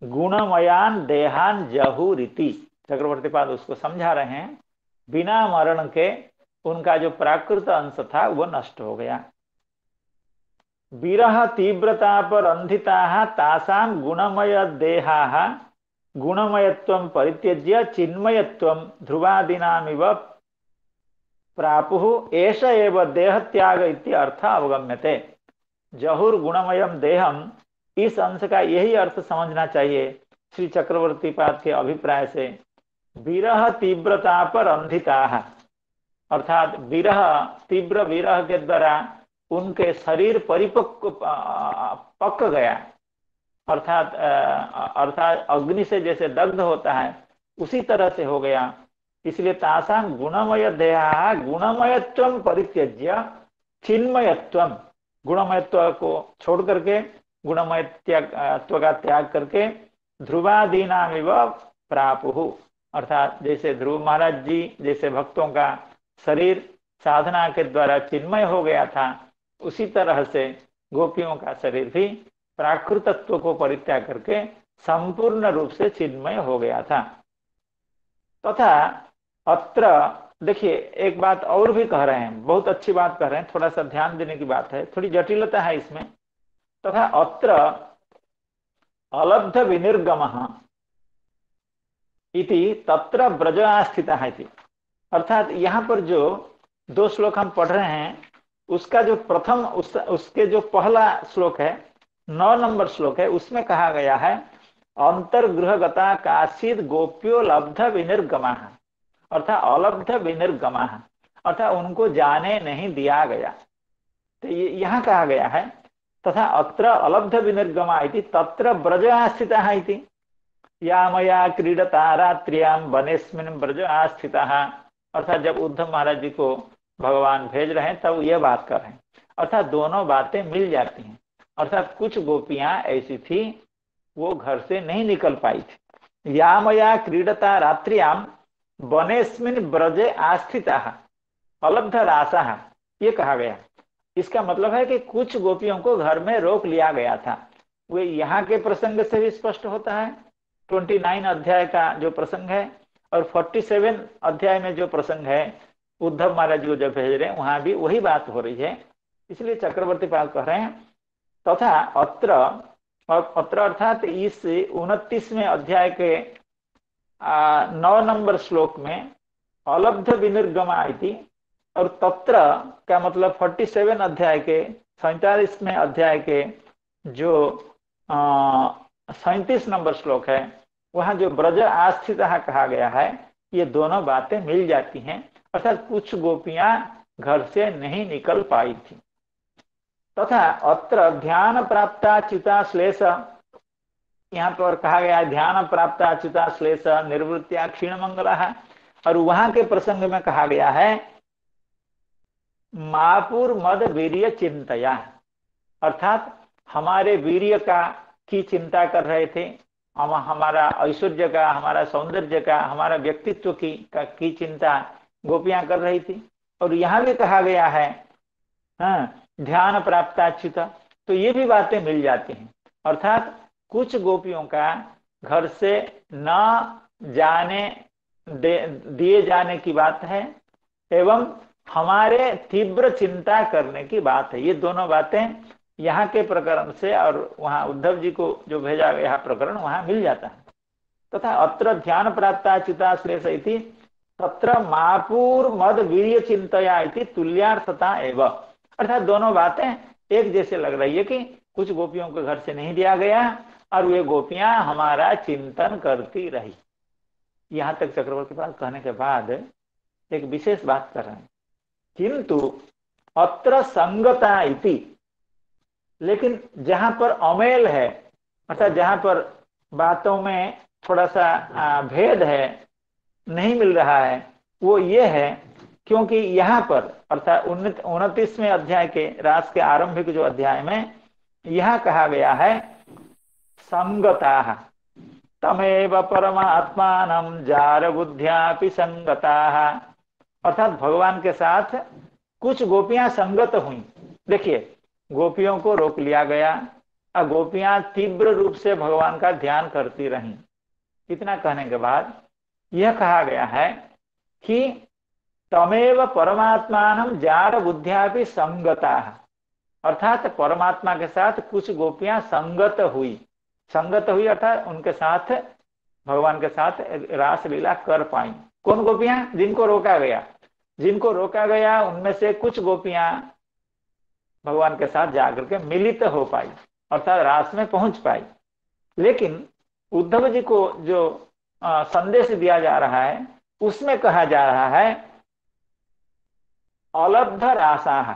गुणमयान देहान जहुरीति। चक्रवर्ती पाद उसको समझा रहे हैं, बिना मरण के उनका जो प्राकृत अंश था वो नष्ट हो गया। विरह तीव्रता पर अंधिता तासाम गुणमय देहा गुणमयत्वं परित्यज्य चिन्मयत्वं ध्रुवादीनामिव प्रापुः एष एव देह त्याग इति अर्थ अवगम्यते। जहुर गुणमयम देहम, इस अंश का यही अर्थ समझना चाहिए श्री चक्रवर्ती पाद के अभिप्राय से। विरह तीव्रता पर अंधिता, अर्थात विरह, तीव्र विरह के द्वारा उनके शरीर परिपक्व पक गया, अर्थात अग्नि से जैसे दग्ध होता है उसी तरह से हो गया। इसलिए तासाम गुणमय देहा गुणमयत्वम परित्यज्य चिन्मयत्वम, गुणमयत्व को छोड़ करके गुणमयत्व का त्याग करके ध्रुवादीनामिव प्रापुः, अर्थात जैसे ध्रुव महाराज जी जैसे भक्तों का शरीर साधना के द्वारा चिन्मय हो गया था, उसी तरह से गोपियों का शरीर भी प्राकृतत्व को परित्याग करके संपूर्ण रूप से चिन्मय हो गया था। तथा अत्र देखिए एक बात और भी कह रहे हैं, बहुत अच्छी बात कह रहे हैं, थोड़ा सा ध्यान देने की बात है, थोड़ी जटिलता है इसमें। तथा अत्र अलब्ध विनिर्गमः इति तत्र ब्रज आस्थितः इति, अर्थात यहाँ पर जो दो श्लोक हम पढ़ रहे हैं उसका जो प्रथम उसके जो पहला श्लोक है 9 नंबर श्लोक है, उसमें कहा गया है अंतर्गृहगता काशीद गोप्यो लब्ध विनिर्गमः, अर्थात अलब्ध विनिर्गमः, अर्थात उनको जाने नहीं दिया गया। तो यहाँ कहा गया है तथा अत्र अलब्ध विनिर्गमा इति तत्र ब्रज आस्थितः इति, या मया क्रीडता रात्र्यां वनेस्मिन् ब्रज आस्थितः, अर्थात जब उद्धव महाराज जी को भगवान भेज रहे हैं तब यह बात कर रहे हैं, अर्थात दोनों बातें मिल जाती हैं। अर्थात कुछ गोपियां ऐसी थी वो घर से नहीं निकल पाई थी। या मया क्रीडता रात्र्यां वनेस्मिन् ब्रजे आस्थितः अलब्ध रासः, ये कहा गया। इसका मतलब है कि कुछ गोपियों को घर में रोक लिया गया था। वे यहाँ के प्रसंग से भी स्पष्ट होता है, 29 अध्याय का जो प्रसंग है और 47 अध्याय में जो प्रसंग है उद्धव महाराज को जब भेज रहे हैं वहां भी वही बात हो रही है। इसलिए चक्रवर्ती पाल कह रहे हैं तथा अत्र अर्थात इस 29वें अध्याय के 9 नंबर श्लोक में अलब्ध विनिर्गमा इति और तत्र का मतलब 47 अध्याय के 47वें अध्याय के जो 37 नंबर श्लोक है वहां जो ब्रज आस्थित कहा गया है, ये दोनों बातें मिल जाती हैं। अर्थात कुछ गोपियां घर से नहीं निकल पाई थी। तथा अत्र ध्यान प्राप्ता च्युता श्लेष, यहाँ पर कहा गया है ध्यान प्राप्ता च्युता श्लेष निर्वृत्या क्षीण मंगलः, और वहां के प्रसंग में कहा गया है मापुर मद वीर्य चिंतया, अर्थात हमारे वीर्य की चिंता कर रहे थे, हमारा ऐश्वर्य का, हमारा सौंदर्य का, हमारा व्यक्तित्व की चिंता गोपियां कर रही थी। और यहाँ भी कहा गया है ध्यान प्राप्ताच्युत, तो ये भी बातें मिल जाती हैं। अर्थात कुछ गोपियों का घर से न जाने दिए जाने की बात है एवं हमारे तीव्र चिंता करने की बात है। ये दोनों बातें यहाँ के प्रकरण से और वहां उद्धव जी को जो भेजा गया प्रकरण वहां मिल जाता है। तथा अत्र ध्यान प्राप्ता चिता श्लेष इति तत्र मापुर मद वीर्य चिंतया इति तुल्यार्थता एवं, अर्थात दोनों बातें एक जैसे लग रही है कि कुछ गोपियों को घर से नहीं दिया गया और वे गोपियां हमारा चिंतन करती रही। यहाँ तक चक्रवर्ती पाल कहने के बाद एक विशेष बात कर रहे हैं, किंतु अत्र संगता इति, लेकिन जहां पर अमेल है, अर्थात जहां पर बातों में थोड़ा सा भेद है, नहीं मिल रहा है, वो ये है क्योंकि यहाँ पर अर्थात 29वें अध्याय के रास के आरंभिक जो अध्याय में यहाँ कहा गया है संगताः तमेव परमात्मानं जार बुद्ध्यापि संगताः। अर्थात भगवान के साथ कुछ गोपियां संगत हुई। देखिए, गोपियों को रोक लिया गया और गोपियां तीव्र रूप से भगवान का ध्यान करती रहीं। इतना कहने के बाद यह कहा गया है कि तमेव परमात्मानं जार बुद्ध्यापि संगताः, अर्थात परमात्मा के साथ कुछ गोपियां संगत हुई। संगत हुई अर्थात उनके साथ, भगवान के साथ रास लीला कर पाई। कौन गोपियां? जिनको रोका गया। जिनको रोका गया उनमें से कुछ गोपियां भगवान के साथ जाकर के मिलित हो पाई, अर्थात रास में पहुंच पाई। लेकिन उद्धव जी को जो संदेश दिया जा रहा है उसमें कहा जा रहा है अलब्ध रासाः,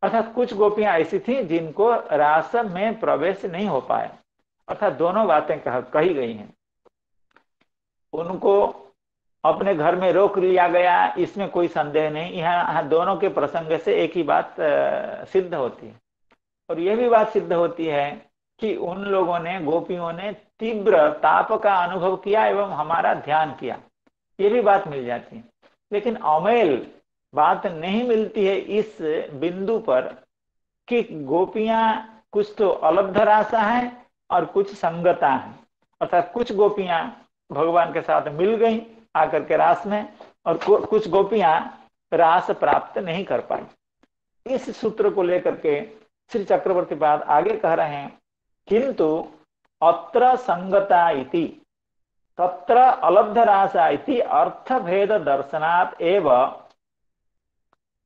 अर्थात कुछ गोपियां ऐसी थी जिनको रास में प्रवेश नहीं हो पाए। अर्थात दोनों बातें कही गई हैं। उनको अपने घर में रोक लिया गया, इसमें कोई संदेह नहीं। यहाँ दोनों के प्रसंग से एक ही बात सिद्ध होती है, और यह भी बात सिद्ध होती है कि उन लोगों ने, गोपियों ने तीव्र ताप का अनुभव किया एवं हमारा ध्यान किया, ये भी बात मिल जाती है। लेकिन अमेल बात नहीं मिलती है इस बिंदु पर कि गोपियां कुछ तो अलब्ध रासा है और कुछ संगता है। अर्थात कुछ गोपियां भगवान के साथ मिल गई आकर के रास में, और कुछ गोपियां रास प्राप्त नहीं कर पाई। इस सूत्र को लेकर के श्री चक्रवर्ती पाद आगे कह रहे हैं, किंतु अत्र संगता इति तत्र अलब्ध रासा इति अर्थभेद दर्शनात् एव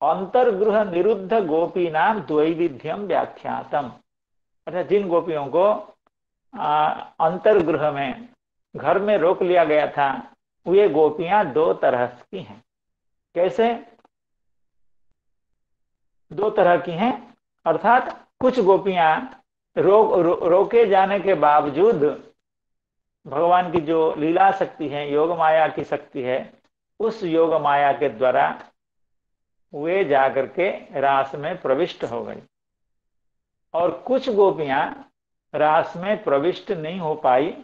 अंतर्गृह निरुद्ध गोपी नाम द्वैविध्यम व्याख्यातम। अर्थात जिन गोपियों को अंतर्गृह में, घर में रोक लिया गया था, वे गोपियां दो तरह की हैं। कैसे? दो तरह की हैं, अर्थात कुछ गोपियां रोके जाने के बावजूद भगवान की जो लीला शक्ति है, योग माया की शक्ति है, उस योग माया के द्वारा वे जाकर के रास में प्रविष्ट हो गई। और कुछ गोपियां रास में प्रविष्ट नहीं हो पाई,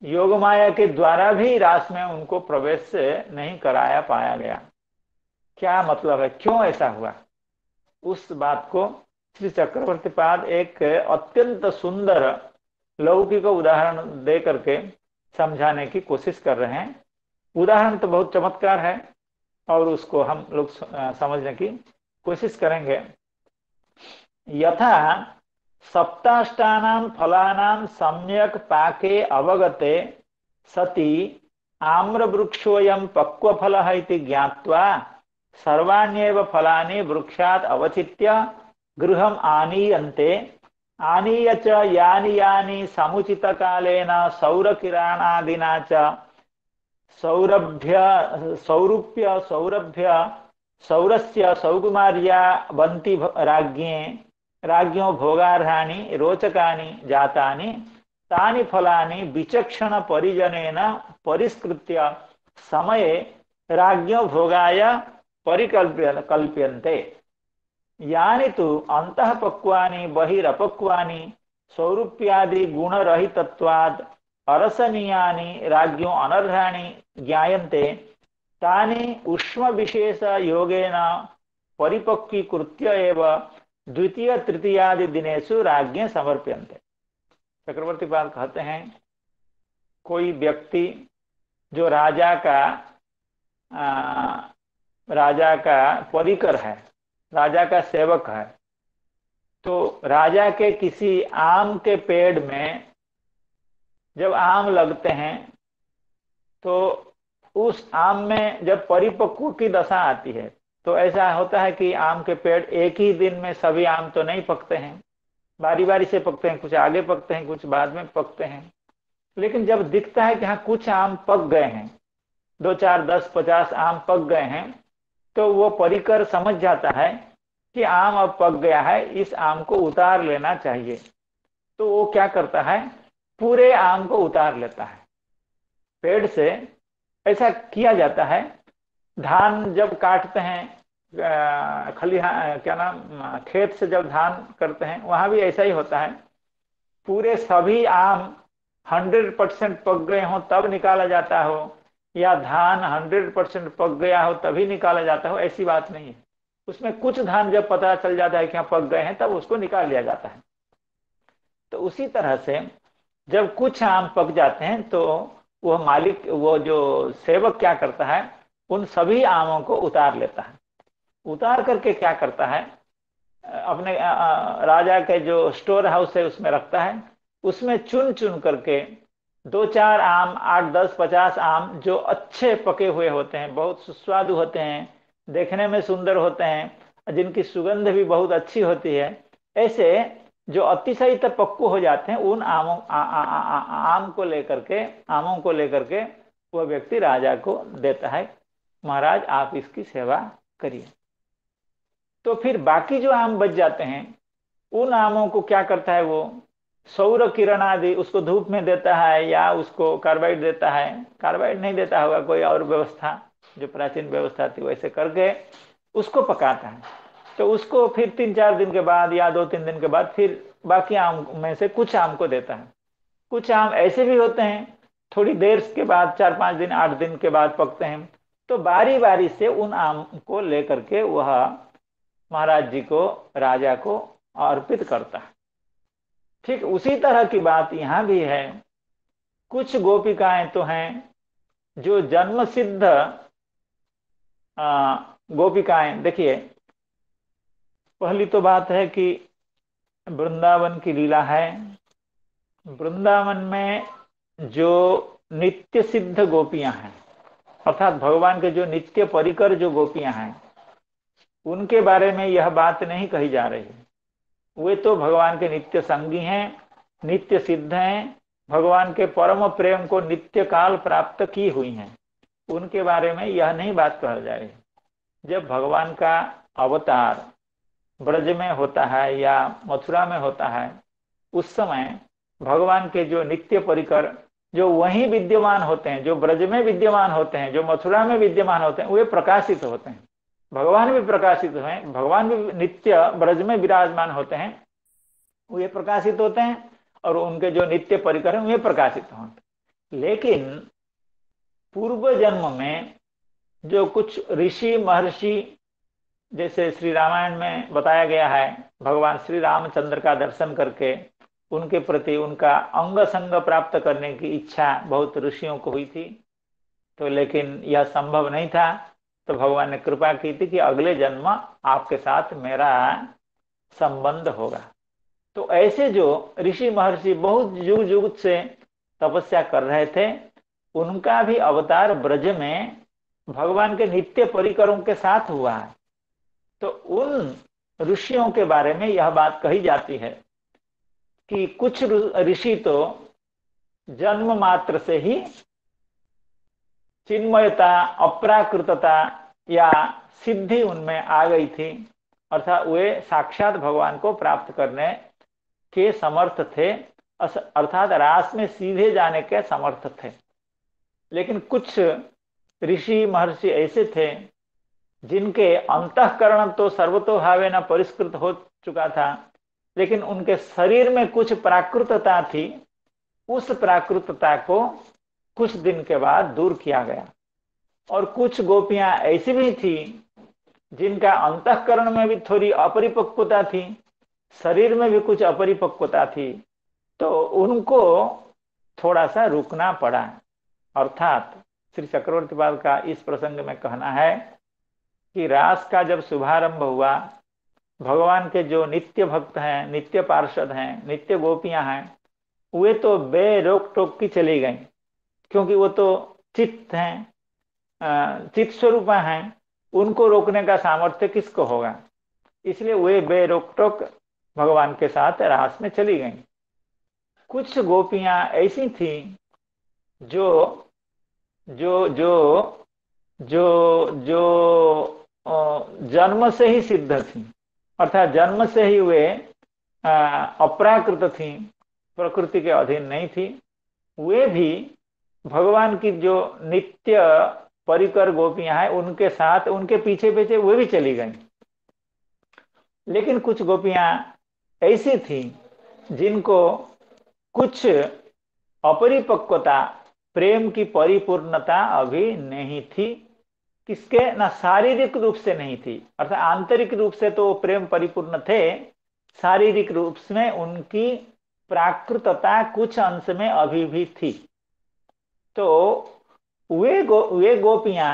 योग माया के द्वारा भी रास में उनको प्रवेश नहीं कराया पाया गया। क्या मतलब है, क्यों ऐसा हुआ? उस बात को श्री चक्रवर्ती पाद एक अत्यंत सुंदर लौकिक उदाहरण दे करके समझाने की कोशिश कर रहे हैं। उदाहरण तो बहुत चमत्कार है और उसको हम लोग समझने की कोशिश करेंगे। यथा सप्ताष्टानां फलानां सम्यक पाके अवगते सति आम्रवृक्षोऽयं पक्वफलः इति ज्ञात्वा सर्वाण्येव फलानि वृक्षात् अवचित्य गृहम् आनीयन्ते। आनीय च यानि यानि समुचितकालेन सौरकिरणादिना च सौरभ्य सौरस्य सौकुमार्या बन्ति राज्ञो भोगार्हाणि रोचकानि जातानि तानि फलानि विचक्षण परिजनेन परिष्कृत्य समये राज्ञो भोगाय परिकल्प्यन्ते। यानि तु अंतः पक्वानि बहिरपक्वानि सौरूप्यादि गुणरहितत्वात् अरसनीयानि राज्ञो अनर्हाणि ज्ञायन्ते तानि उष्म विशेष योगेन परिपक्वीकृत्य एव द्वितीय तृतीयादि दिनेषु राज्ञे समर्प्यन्ते। चक्रवर्ती पाद कहते हैं, कोई व्यक्ति जो राजा का परिकर है, राजा का सेवक है, तो राजा के किसी आम के पेड़ में जब आम लगते हैं तो उस आम में जब परिपक्व की दशा आती है, तो ऐसा होता है कि आम के पेड़ एक ही दिन में सभी आम तो नहीं पकते हैं, बारी बारी से पकते हैं, कुछ आगे पकते हैं, कुछ बाद में पकते हैं। लेकिन जब दिखता है कि हाँ कुछ आम पक गए हैं, 2, 4, 10, 50 आम पक गए हैं, तो वो परिकर समझ जाता है कि आम अब पक गया है, इस आम को उतार लेना चाहिए। तो वो क्या करता है, पूरे आम को उतार लेता है पेड़ से। ऐसा किया जाता है। धान जब काटते हैं, खलिहान क्या नाम, खेत से जब धान करते हैं, वहां भी ऐसा ही होता है पूरे सभी आम 100% पक गए हों तब निकाला जाता हो, या धान 100% पक गया हो तभी निकाला जाता हो, ऐसी बात नहीं है। उसमें कुछ धान जब पता चल जाता है कि हाँ पक गए हैं तब उसको निकाल लिया जाता है। तो उसी तरह से जब कुछ आम पक जाते हैं तो वह मालिक, वो जो सेवक क्या करता है, उन सभी आमों को उतार लेता है। उतार करके क्या करता है, अपने राजा के जो स्टोर हाउस है उसमें रखता है। उसमें चुन चुन करके 2-4 आम, 8-10-50 आम जो अच्छे पके हुए होते हैं, बहुत सुस्वादु होते हैं, देखने में सुंदर होते हैं, जिनकी सुगंध भी बहुत अच्छी होती है, ऐसे जो अतिशय तक पक्कू हो जाते हैं उन आमों को लेकर के वह व्यक्ति राजा को देता है, महाराज आप इसकी सेवा करिए। तो फिर बाकी जो आम बच जाते हैं उन आमों को क्या करता है, वो सौर किरण आदि उसको धूप में देता है, या उसको कार्बाइड देता है, कार्बाइड नहीं देता होगा, कोई और व्यवस्था जो प्राचीन व्यवस्था थी वैसे करके उसको पकाता है। तो उसको फिर 3-4 दिन के बाद या 2-3 दिन के बाद फिर बाकी आम में से कुछ आम को देता है। कुछ आम ऐसे भी होते हैं थोड़ी देर के बाद, 4-5 दिन 8 दिन के बाद पकते हैं। तो बारी बारी से उन आम को लेकर के वह महाराज जी को, राजा को अर्पित करता है। ठीक उसी तरह की बात यहाँ भी है। कुछ गोपिकाएं तो हैं जो जन्म सिद्ध गोपिकाएं, देखिए पहली तो बात है कि वृंदावन की लीला है। वृंदावन में जो नित्य सिद्ध गोपियां हैं, अर्थात भगवान के जो नित्य परिकर जो गोपियां हैं, उनके बारे में यह बात नहीं कही जा रही है। वे तो भगवान के नित्य संगी हैं, नित्य सिद्ध हैं, भगवान के परम प्रेम को नित्य काल प्राप्त की हुई हैं। उनके बारे में यह नहीं बात कह जाए। जब भगवान का अवतार ब्रज में होता है या मथुरा में होता है, उस समय भगवान के जो नित्य परिकर जो वहीं विद्यमान होते हैं, जो ब्रज में विद्यमान होते हैं, जो मथुरा में विद्यमान होते हैं, वे प्रकाशित होते हैं। भगवान भी प्रकाशित हैं, भगवान भी नित्य ब्रज में विराजमान होते हैं, वे प्रकाशित होते हैं, और उनके जो नित्य परिकर हैं वे प्रकाशित होते हैं। लेकिन पूर्व जन्म में जो कुछ ऋषि महर्षि, जैसे श्री रामायण में बताया गया है, भगवान श्री रामचंद्र का दर्शन करके उनके प्रति उनका अंग संग प्राप्त करने की इच्छा बहुत ऋषियों को हुई थी, तो लेकिन यह संभव नहीं था। तो भगवान ने कृपा की थी कि अगले जन्म आपके साथ मेरा संबंध होगा। तो ऐसे जो ऋषि महर्षि बहुत युग युग से तपस्या कर रहे थे, उनका भी अवतार ब्रज में भगवान के नित्य परिकरों के साथ हुआ है। तो उन ऋषियों के बारे में यह बात कही जाती है कि कुछ ऋषि तो जन्म मात्र से ही चिन्मयता, अप्राकृतता या सिद्धि उनमें आ गई थी, अर्थात वे साक्षात भगवान को प्राप्त करने के समर्थ थे, अर्थात रास में सीधे जाने के समर्थ थे। लेकिन कुछ ऋषि महर्षि ऐसे थे जिनके अंतःकरण तो सर्वतोभावेन परिष्कृत हो चुका था, लेकिन उनके शरीर में कुछ प्राकृतता थी। उस प्राकृतता को कुछ दिन के बाद दूर किया गया। और कुछ गोपियां ऐसी भी थी जिनका अंतःकरण में भी थोड़ी अपरिपक्वता थी, शरीर में भी कुछ अपरिपक्वता थी, तो उनको थोड़ा सा रुकना पड़ा। अर्थात श्री चक्रवर्तीपाद का इस प्रसंग में कहना है कि रास का जब शुभारंभ हुआ, भगवान के जो नित्य भक्त हैं, नित्य पार्षद हैं, नित्य गोपियां हैं, वे तो बेरोक टोक की चली गईं, क्योंकि वो तो चित्त हैं, चित्त स्वरूपा हैं, उनको रोकने का सामर्थ्य किसको होगा। इसलिए वे बेरोक टोक भगवान के साथ रास में चली गईं। कुछ गोपियां ऐसी थी जो जो जो जो जो जन्म से ही सिद्ध थी, अर्थात जन्म से ही वे अपराकृत थी, प्रकृति के अधीन नहीं थी। वे भी भगवान की जो नित्य परिकर गोपियां हैं उनके साथ, उनके पीछे पीछे वे भी चली गईं। लेकिन कुछ गोपियां ऐसी थी जिनको कुछ अपरिपक्वता, प्रेम की परिपूर्णता अभी नहीं थी। किसके? ना शारीरिक रूप से नहीं थी, अर्थात आंतरिक रूप से तो वो प्रेम परिपूर्ण थे, शारीरिक रूप में उनकी प्राकृतता कुछ अंश में अभी भी थी। तो वे गोपियां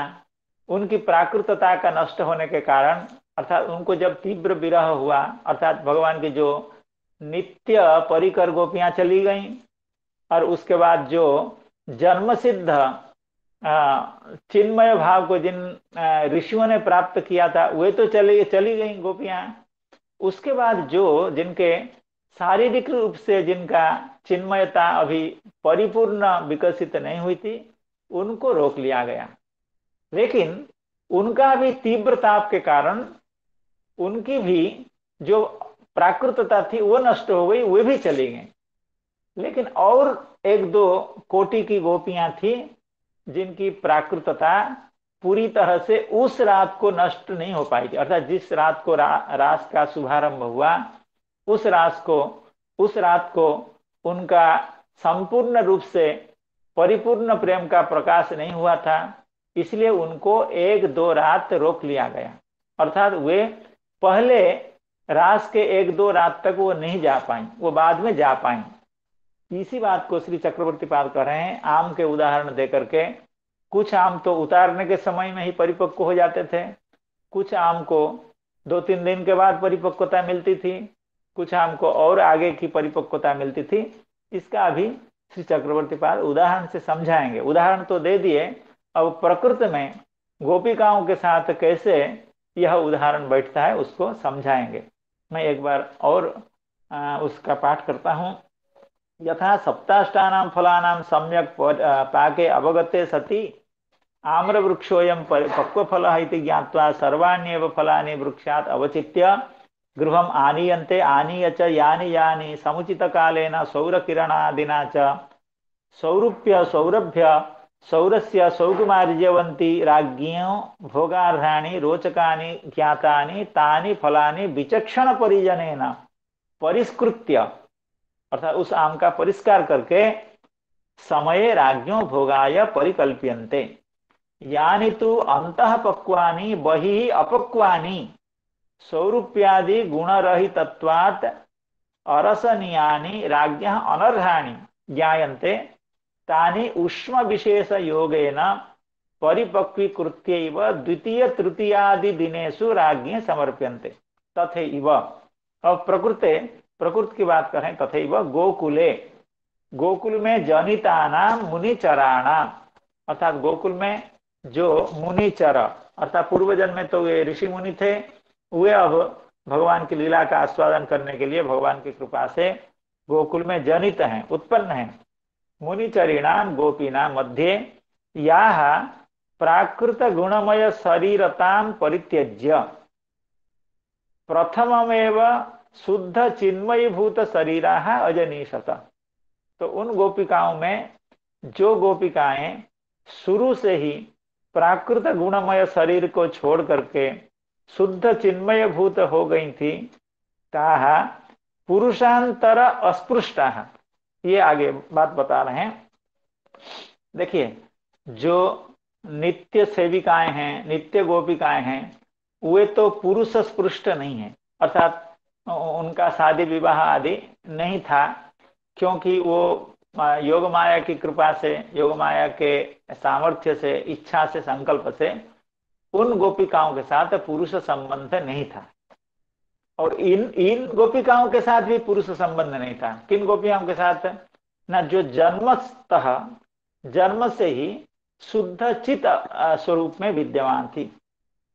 उनकी प्राकृतता का नष्ट होने के कारण, अर्थात उनको जब तीव्र विरह हुआ, अर्थात भगवान की जो नित्य परिकर गोपियां चली गईं, और उसके बाद जो जन्म सिद्ध चिन्मय भाव को जिन ऋषियों ने प्राप्त किया था, वे तो चली चली गई गोपियां। उसके बाद जो जिनके शारीरिक रूप से जिनका चिन्मयता अभी परिपूर्ण विकसित नहीं हुई थी, उनको रोक लिया गया। लेकिन उनका भी तीव्र ताप के कारण उनकी भी जो प्राकृतता थी वो नष्ट हो गई, वे भी चली गई। लेकिन और एक दो कोटि की गोपियां थी जिनकी प्राकृतता पूरी तरह से उस रात को नष्ट नहीं हो पाई थी, अर्थात जिस रात को रास का शुभारंभ हुआ, उस रात को उनका संपूर्ण रूप से परिपूर्ण प्रेम का प्रकाश नहीं हुआ था, इसलिए उनको एक दो रात रोक लिया गया। अर्थात वे पहले रास के एक दो रात तक वो नहीं जा पाई, वो बाद में जा पाई। इसी बात को श्री चक्रवर्ती पाद कह रहे हैं आम के उदाहरण देकर के। कुछ आम तो उतारने के समय में ही परिपक्व हो जाते थे, कुछ आम को 2-3 दिन के बाद परिपक्वता मिलती थी, कुछ आम को और आगे की परिपक्वता मिलती थी। इसका अभी श्री चक्रवर्ती पाद उदाहरण से समझाएंगे। उदाहरण तो दे दिए, अब प्रकृति में गोपिकाओं के साथ कैसे यह उदाहरण बैठता है उसको समझाएंगे। मैं एक बार और उसका पाठ करता हूं। यथा सप्ताष्टानां फलानां सम्यक् पाके अवगते सति आम्रवृक्षोऽयं पक्वफलः इति ज्ञात्वा सर्वाण्येव फलानि वृक्षात् अवचित्य गृहम् आनीयन्ते, आनीय च यानि यानि समुचितकालेन सौरकिरणादिना च सौरूप्य सौरभ्य सौरस्य सौकुमार्यवन्ति राज्ञो भोगार्हाणि रोचकानि ज्ञातानि तानि फलानि विचक्षण परिजनेन परिष्कृत्य, अर्थात उस आम का परिष्कार करके समये राज्ञो भोगाय परिकल्प्यन्ते, यानि तु अंतः पक्वानि बहिः अपक्वानि सौरूप्यादि गुणरहितत्वात् अरसनीयानि राज्ञः अनर्हाणि ज्ञायन्ते, तानि उष्म विशेष योगेन परिपक्वीकृत्यैव द्वितीय तृतीयादि दिनेषु राज्ञे समर्प्यन्ते। तथैव, अब प्रकृति की बात करें, तथैव गोकुले, गोकुल में जनितानाम मुनिचराणाम, अर्थात गोकुल में जो मुनिचर, अर्थात पूर्व जन्म में तो वे ऋषि मुनि थे, वे अब भगवान की लीला का आस्वादन करने के लिए भगवान की कृपा से गोकुल में जनित हैं, उत्पन्न हैं। मुनिचरीणाम गोपीनाम मध्ये याः प्राकृत गुणमय शरीरतां परित्यज्य प्रथममेव शुद्ध चिन्मयीभूत शरीराः अजनीषत। तो उन गोपिकाओं में जो गोपिकाएं शुरू से ही प्राकृत गुणमय शरीर को छोड़ करके शुद्ध चिन्मय भूत हो गई थी, ताः पुरुषांतर अस्पृष्टाः, ये आगे बात बता रहे हैं। देखिए, जो नित्य सेविकाएं हैं, नित्य गोपिकाएं हैं, वे तो पुरुष स्पृष्ट नहीं है, अर्थात उनका शादी विवाह आदि नहीं था, क्योंकि वो योग माया की कृपा से, योग माया के सामर्थ्य से, इच्छा से, संकल्प से उन गोपिकाओं के साथ पुरुष संबंध नहीं था। और इन गोपिकाओं के साथ भी पुरुष संबंध नहीं था। किन गोपिकाओं के साथ? ना जो जन्मतः, जन्म से ही शुद्ध चित स्वरूप में विद्यमान थी,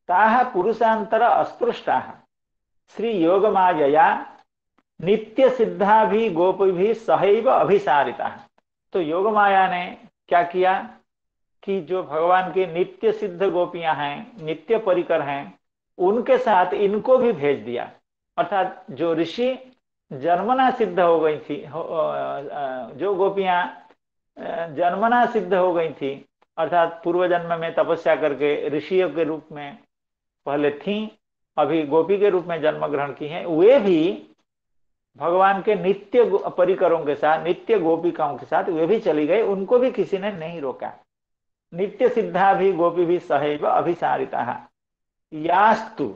ताः पुरुषांतर अस्पृष्टाः श्री योग मायया नित्य सिद्धा भी गोपी भी सहैव अभिसारिता। तो योग माया ने क्या किया कि जो भगवान की नित्य सिद्ध गोपियां हैं, नित्य परिकर हैं, उनके साथ इनको भी भेज दिया। अर्थात जो ऋषि जन्मना सिद्ध हो गई थी, जो गोपियां जन्मना सिद्ध हो गई थी, अर्थात पूर्व जन्म में तपस्या करके ऋषियों के रूप में पहले थी, अभी गोपी के रूप में जन्म ग्रहण की हैं, वे भी भगवान के नित्य परिकरों के साथ, नित्य गोपिकाओं के साथ वे भी चली गई, उनको भी किसी ने नहीं रोका। नित्य सिद्धा भी गोपी भी सहैव अभिसारिता। यास्तु,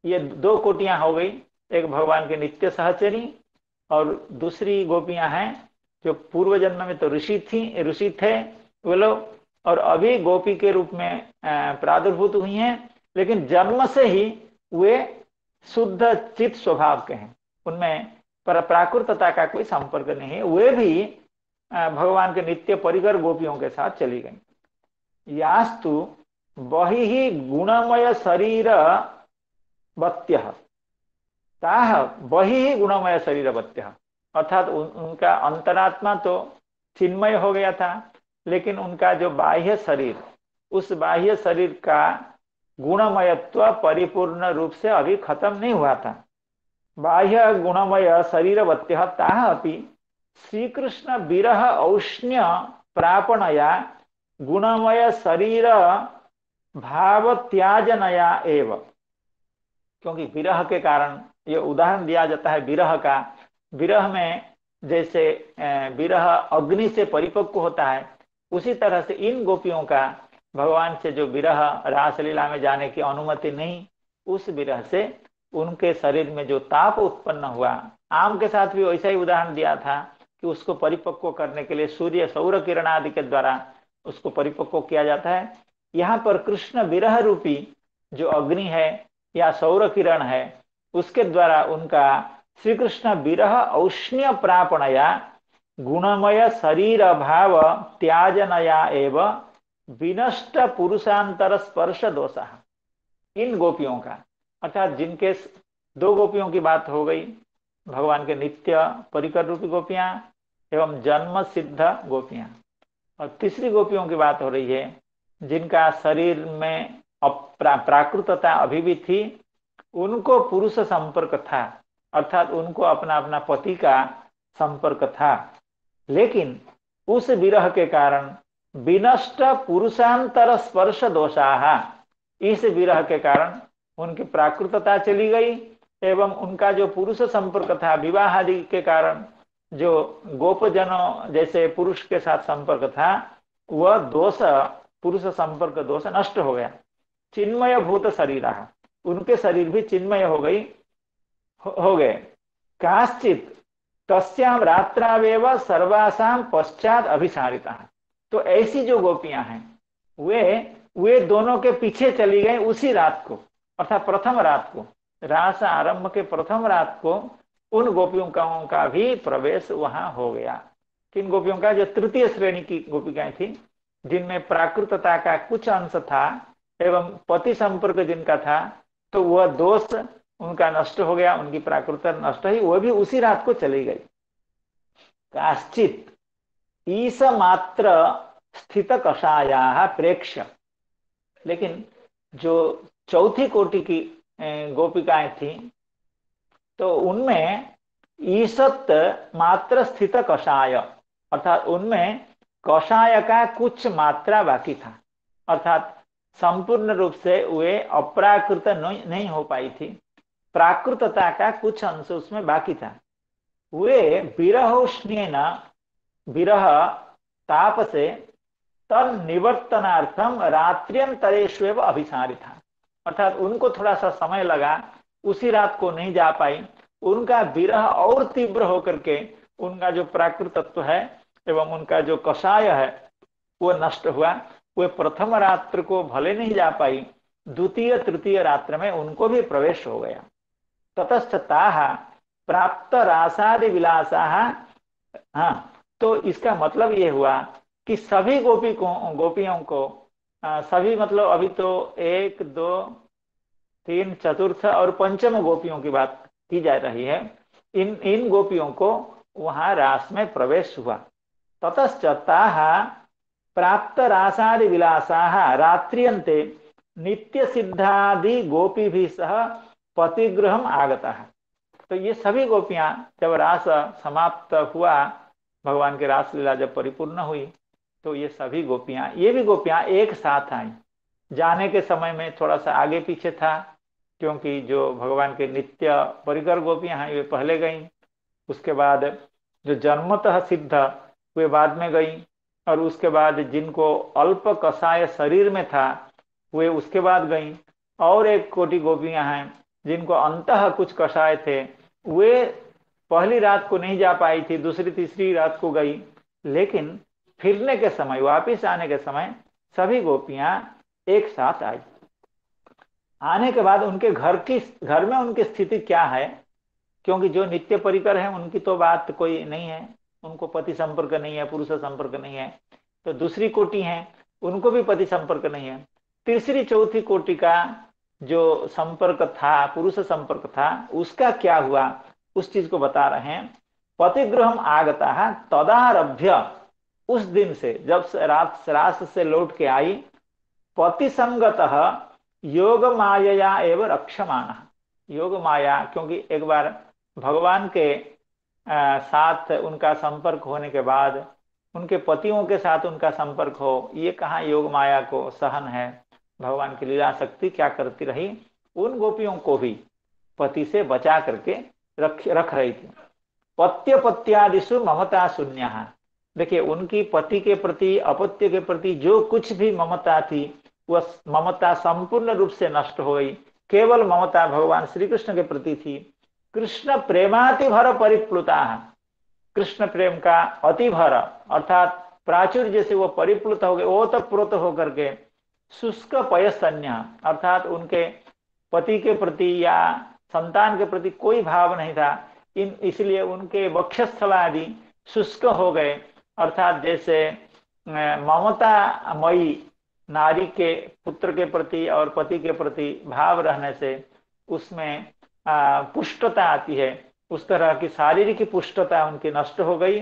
ये दो कोटियां हो गई, एक भगवान के नित्य सहचरी और दूसरी गोपियां हैं जो पूर्व जन्म में तो ऋषि थे वो लोग, और अभी गोपी के रूप में प्रादुर्भूत हुई हैं, लेकिन जन्म से ही वे शुद्ध चित स्वभाव के हैं, उनमें प्राकृतता का कोई संपर्क नहीं है, वे भी भगवान के नित्य परिकर गोपियों के साथ चली गई। यास्तु बहिः गुणमय शरीर वत्य, ताह बहिः गुणमय शरीर वत्य, अर्थात उनका अंतरात्मा तो चिन्मय हो गया था, लेकिन उनका जो बाह्य शरीर, उस बाह्य शरीर का गुणमयत्व परिपूर्ण रूप से अभी खत्म नहीं हुआ था। बाह्य गुणमय शरीरवत्य ताः अपि श्री कृष्ण विरह औष्ण्य प्रापणया गुणमय शरीर भाव त्याजनया एव, क्योंकि विरह के कारण, ये उदाहरण दिया जाता है विरह का, विरह में जैसे विरह अग्नि से परिपक्व होता है, उसी तरह से इन गोपियों का भगवान से जो विरह, रासलीला में जाने की अनुमति नहीं, उस विरह से उनके शरीर में जो ताप उत्पन्न हुआ, आम के साथ भी वैसा ही उदाहरण दिया था कि उसको परिपक्व करने के लिए सूर्य सौर किरण आदि के द्वारा उसको परिपक्व किया जाता है। यहाँ पर कृष्ण विरह रूपी जो अग्नि है या सौर किरण है, उसके द्वारा उनका श्री कृष्ण विरह औष्ण्य प्रापणया गुणमय शरीर भाव त्याजनया एव विनष्ट पुरुषांतर स्पर्श दोषा, इन गोपियों का, अर्थात जिनके दो गोपियों की बात हो गई, भगवान के नित्य परिकर रूपी गोपियां एवं जन्म सिद्ध गोपियां, और तीसरी गोपियों की बात हो रही है जिनका शरीर में प्राकृतता अभी भी थी, उनको पुरुष संपर्क था, अर्थात उनको अपना अपना पति का संपर्क था, लेकिन उस विरह के कारण विनष्ट पुरुषांतर स्पर्श दोषाः, इस विरह के कारण उनकी प्राकृतता चली गई एवं उनका जो पुरुष संपर्क था, विवाह आदि के कारण जो गोपजनों जैसे पुरुष के साथ संपर्क था, वह दोष, पुरुष संपर्क दोष नष्ट हो गया। चिन्मय भूत शरीर, उनके शरीर भी चिन्मय हो गए। काश्चित तस्याम रात्रावेव सर्वासाम पश्चात अभिसारिता, तो ऐसी जो गोपियां हैं वे दोनों के पीछे चली गई उसी रात को, अर्थात प्रथम रात को, रास आरंभ के प्रथम रात को उन गोपियों का भी प्रवेश वहां हो गया। किन गोपियों का? जो तृतीय श्रेणी की गोपिकाएं थी, जिनमें प्राकृतता का कुछ अंश था एवं पति संपर्क जिनका था, तो वह दोष उनका नष्ट हो गया, उनकी प्राकृतता नष्ट हुई, वह भी उसी रात को चली गई। काश्चित ईश मात्र स्थित कषाया प्रेक्ष्य, लेकिन जो चौथी कोटि की गोपिकाएं थी, तो उनमें ईशत मात्र स्थित कषाय, अर्थात उनमें कषाय का कुछ मात्रा बाकी था, अर्थात संपूर्ण रूप से वे अप्राकृत नहीं हो पाई थी, प्राकृतता का कुछ अंश उसमें बाकी था। वे विरहोष्ण्येन, विरह ताप से तन निवर्तनार्थम रात्र्यंतरेष्वेव अभिसारिता, अर्थात उनको थोड़ा सा समय लगा, उसी रात को नहीं जा पाई, उनका विरह और तीव्र होकर के उनका जो प्राकृतत्व है एवं उनका जो कषाय है वो नष्ट हुआ। वे प्रथम रात्र को भले नहीं जा पाई, द्वितीय तृतीय रात्र में उनको भी प्रवेश हो गया। ततस्थताः प्राप्त रासादि विलासाः, हाँ, तो इसका मतलब ये हुआ कि सभी गोपियों को सभी मतलब अभी तो 1 2 3 चतुर्थ और पंचम गोपियों की बात की जा रही है, इन गोपियों को वहां रास में प्रवेश हुआ। ततश्चताः प्राप्त रासादि विलासाः रात्रियन्ते नित्य सिद्धादि गोपी भी सह पतिगृहम आगता है। तो ये सभी गोपियां जब रास समाप्त हुआ, भगवान की रासलीला जब परिपूर्ण हुई, तो ये सभी गोपियां, ये भी गोपियां एक साथ आई। जाने के समय में थोड़ा सा आगे पीछे था, क्योंकि जो भगवान के नित्य परिकर गोपियां हैं वे पहले गईं, उसके बाद जो जन्मतः सिद्ध वे बाद में गई, और उसके बाद जिनको अल्प कषाय शरीर में था वे उसके बाद गई, और एक कोटि गोपियां हैं जिनको अंतः कुछ कषाय थे, वे पहली रात को नहीं जा पाई थी, दूसरी तीसरी रात को गई। लेकिन फिरने के समय, वापिस आने के समय सभी गोपियां एक साथ आई। आने के बाद उनके घर में उनकी स्थिति क्या है, क्योंकि जो नित्य परिकर है उनकी तो बात कोई नहीं है, उनको पति संपर्क नहीं है, पुरुष संपर्क नहीं है। तो दूसरी कोटि है, उनको भी पति संपर्क नहीं है। तीसरी चौथी कोटि का जो संपर्क था, पुरुष संपर्क था, उसका क्या हुआ, उस चीज को बता रहे हैं। पतिगृहम आगता है तदारभ्य, उस दिन से जब रात से लौट के आई, पति संगतः योग माया एवं रक्षमाण। योग माया, क्योंकि एक बार भगवान के साथ उनका संपर्क होने के बाद उनके पतियों के साथ उनका संपर्क हो, ये कहाँ योग माया को सहन है। भगवान की लीला शक्ति क्या करती रही, उन गोपियों को भी पति से बचा करके रख रही थी। पत्य पत्यादिशु ममता शून्य। देखिए, उनकी पति के प्रति, अपत्य के प्रति जो कुछ भी ममता थी, वह ममता संपूर्ण रूप से नष्ट हो गई। केवल ममता भगवान श्री कृष्ण के प्रति थी। कृष्ण प्रेमातिभर परिप्लुता, कृष्ण प्रेम का अतिभर अर्थात प्राचुर्य जैसे वो परिप्लुत हो गए, ओतप्रोत होकर के शुष्क पयसन्य, अर्थात उनके पति के प्रति या संतान के प्रति कोई भाव नहीं था। इसलिए उनके वक्षस्थल आदि शुष्क हो गए, अर्थात जैसे ममतामयी नारी के पुत्र के प्रति और पति के प्रति भाव रहने से उसमें पुष्टता आती है, उस तरह की शारीरिक पुष्टता उनकी नष्ट हो गई।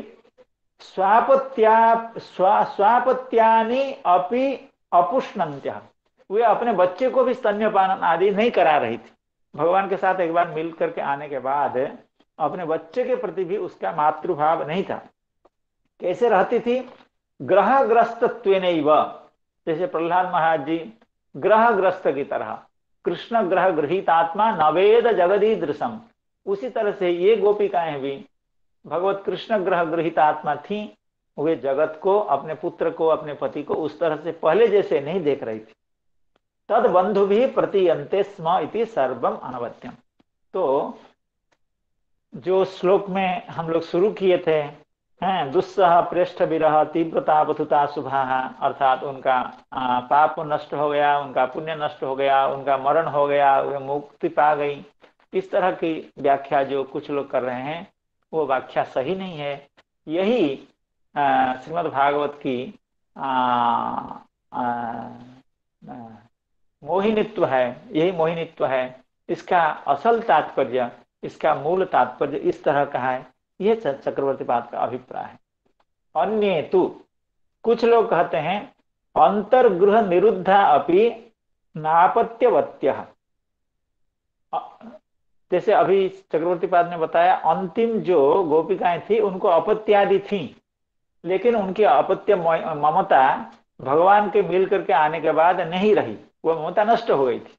स्वापत्यानि अपि अपुष्णन्त्य, वे अपने बच्चे को भी स्तन्यपान आदि नहीं करा रही थी। भगवान के साथ एक बार मिल करके आने के बाद अपने बच्चे के प्रति भी उसका मातृभाव नहीं था। कैसे रहती थी, ग्रहग्रस्तत्वेनैव, जैसे प्रहलाद महाराज जी ग्रहग्रस्त की तरह, कृष्ण ग्रह गृहीत आत्मा नवेद जगदीदृशम, उसी तरह से ये गोपिकाएं भी भगवत कृष्ण ग्रह गृहीत आत्मा थी। वे जगत को, अपने पुत्र को, अपने पति को उस तरह से पहले जैसे नहीं देख रही थी। तद बंधु भी प्रतीयन्ते स्म इति सर्वम अनवत्यम। तो जो श्लोक में हम लोग शुरू किए थे, दुस्सह प्रेष्ठ विरह तीव्रता बथुता शुभा, अर्थात उनका पाप नष्ट हो गया, उनका पुण्य नष्ट हो गया, उनका मरण हो गया, वे मुक्ति पा गई, इस तरह की व्याख्या जो कुछ लोग कर रहे हैं वो व्याख्या सही नहीं है। यही श्रीमद् भागवत की मोहिनीत्व है, यही मोहिनीत्व है। इसका असल तात्पर्य, इसका मूल तात्पर्य इस तरह का है। यह चक्रवर्ती पाद का अभिप्राय है। अन्य तो कुछ लोग कहते हैं अंतर्गृह निरुद्धा अपि नापत्यवत्य, जैसे अभी चक्रवर्ती पाद ने बताया अंतिम जो गोपिकाएं थी उनको अपत्यादि थी, लेकिन उनकी अपत्य ममता भगवान के मिल करके आने के बाद नहीं रही, वो ममता नष्ट हो गई थी।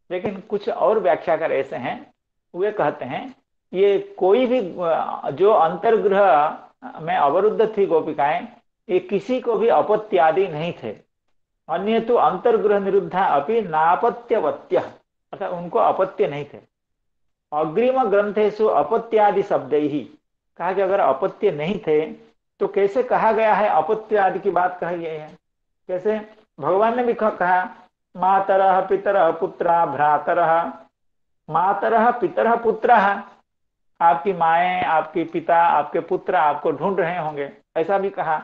लेकिन कुछ और व्याख्याकार ऐसे हैं, वे कहते हैं ये कोई भी जो अंतर्गृह में अवरुद्ध थी गोपिकाएं, ये किसी को भी अपत्यादि नहीं थे। अन्य तो अंतर्गृह निरुद्धा अपि नापत्यवत्य, अर्थात उनको अपत्य नहीं थे। अग्रिम ग्रंथेषु अपत्यादि शब्द ही कहा कि अगर अपत्य नहीं थे तो कैसे कहा गया है अपत्य आदि की बात कही गई है। कैसे भगवान ने भी कहा मातरः पितरः पुत्रा भ्रातरः, मातरः पितरः पुत्रः, आपकी माएं, आपके पिता, आपके पुत्र आपको ढूंढ रहे होंगे, ऐसा भी कहा।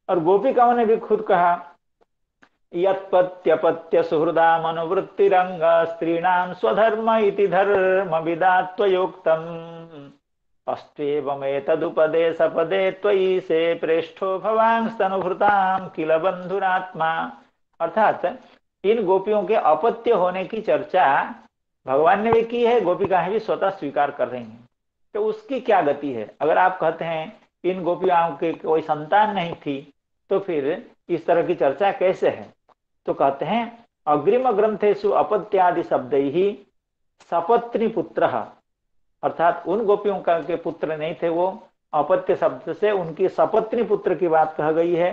और गोपिकाओं ने भी खुद कहा यत्पत्यपत्य सुहृदा मनुवृत्तिरंग स्त्रीणाम स्वधर्म इति धर्म विदात्वयोक्तम अस्त्वेवमेतदुपदेश पदे त्वयि से प्रेष्ठो भवांस्तनुभृताम किल बंधुरात्मा। अर्थात इन गोपियों के अपत्य होने की चर्चा भगवान ने भी की है, गोपिकाएं भी स्वतः स्वीकार कर रही हैं। तो उसकी क्या गति है? अगर आप कहते हैं इन गोपियों के कोई संतान नहीं थी तो फिर इस तरह की चर्चा कैसे है? तो कहते हैं अग्रिम ग्रंथेषु अपत्यादि शब्द ही सपत्नी पुत्र, अर्थात उन गोपियों का के पुत्र नहीं थे वो। अपत्य शब्द से उनकी सपत्नी पुत्र की बात कह गई है,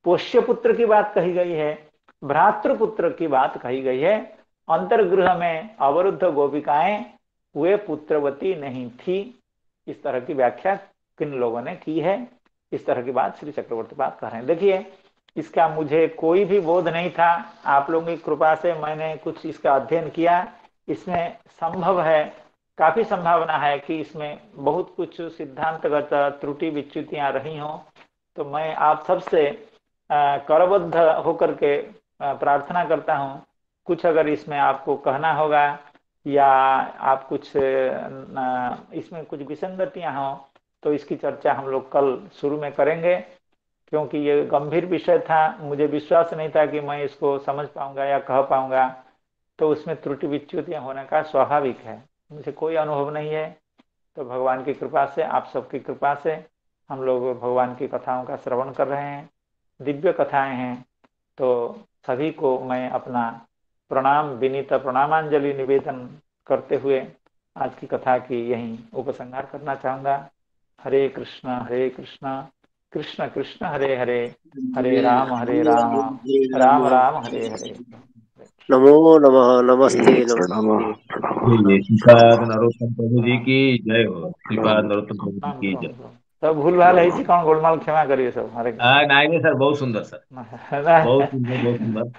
पोष्य पुत्र की बात कही गई है, भ्रातृपुत्र की बात कही गई है। अंतर्गृह में अवरुद्ध गोपिकाएं वे पुत्रवती नहीं थी। इस तरह की व्याख्या किन लोगों ने की है, इस तरह की बात श्री चक्रवर्ती बात कर रहे हैं। देखिए, इसका मुझे कोई भी बोध नहीं था, आप लोगों की कृपा से मैंने कुछ इसका अध्ययन किया। इसमें संभव है, काफी संभावना है कि इसमें बहुत कुछ सिद्धांतगत त्रुटि विच्युतियां रही हों। तो मैं आप सबसे करबद्ध होकर के प्रार्थना करता हूँ, कुछ अगर इसमें आपको कहना होगा या आप कुछ इसमें कुछ विसंगतियां हों तो इसकी चर्चा हम लोग कल शुरू में करेंगे, क्योंकि ये गंभीर विषय था। मुझे विश्वास नहीं था कि मैं इसको समझ पाऊंगा या कह पाऊंगा, तो उसमें त्रुटि विच्युतियां होने का स्वाभाविक है। मुझे कोई अनुभव नहीं है, तो भगवान की कृपा से, आप सबकी कृपा से हम लोग भगवान की कथाओं का श्रवण कर रहे हैं, दिव्य कथाएं हैं। तो सभी को मैं अपना प्रणाम, विनीत प्रणामांजलि निवेदन करते हुए आज की कथा की यहीं उपसंहार करना चाहूंगा। हरे कृष्ण कृष्ण कृष्ण हरे हरे, हरे राम राम राम हरे हरे। नमो नमः। नमस्ते प्रणम नमस्ते। ये श्रीपाद नरोत्तम प्रभु जी की जय हो। श्रीपाद नरोत्तम प्रभु जी प्रणाम की प्रणाम जय। प्रणाम। सब भूल भाल है कौन गोलमाल, क्षमा करिए सब। हरे कृष्ण। नहीं नहीं सर, बहुत सुंदर सर, बहुत सुंदर बहुत सुंदर।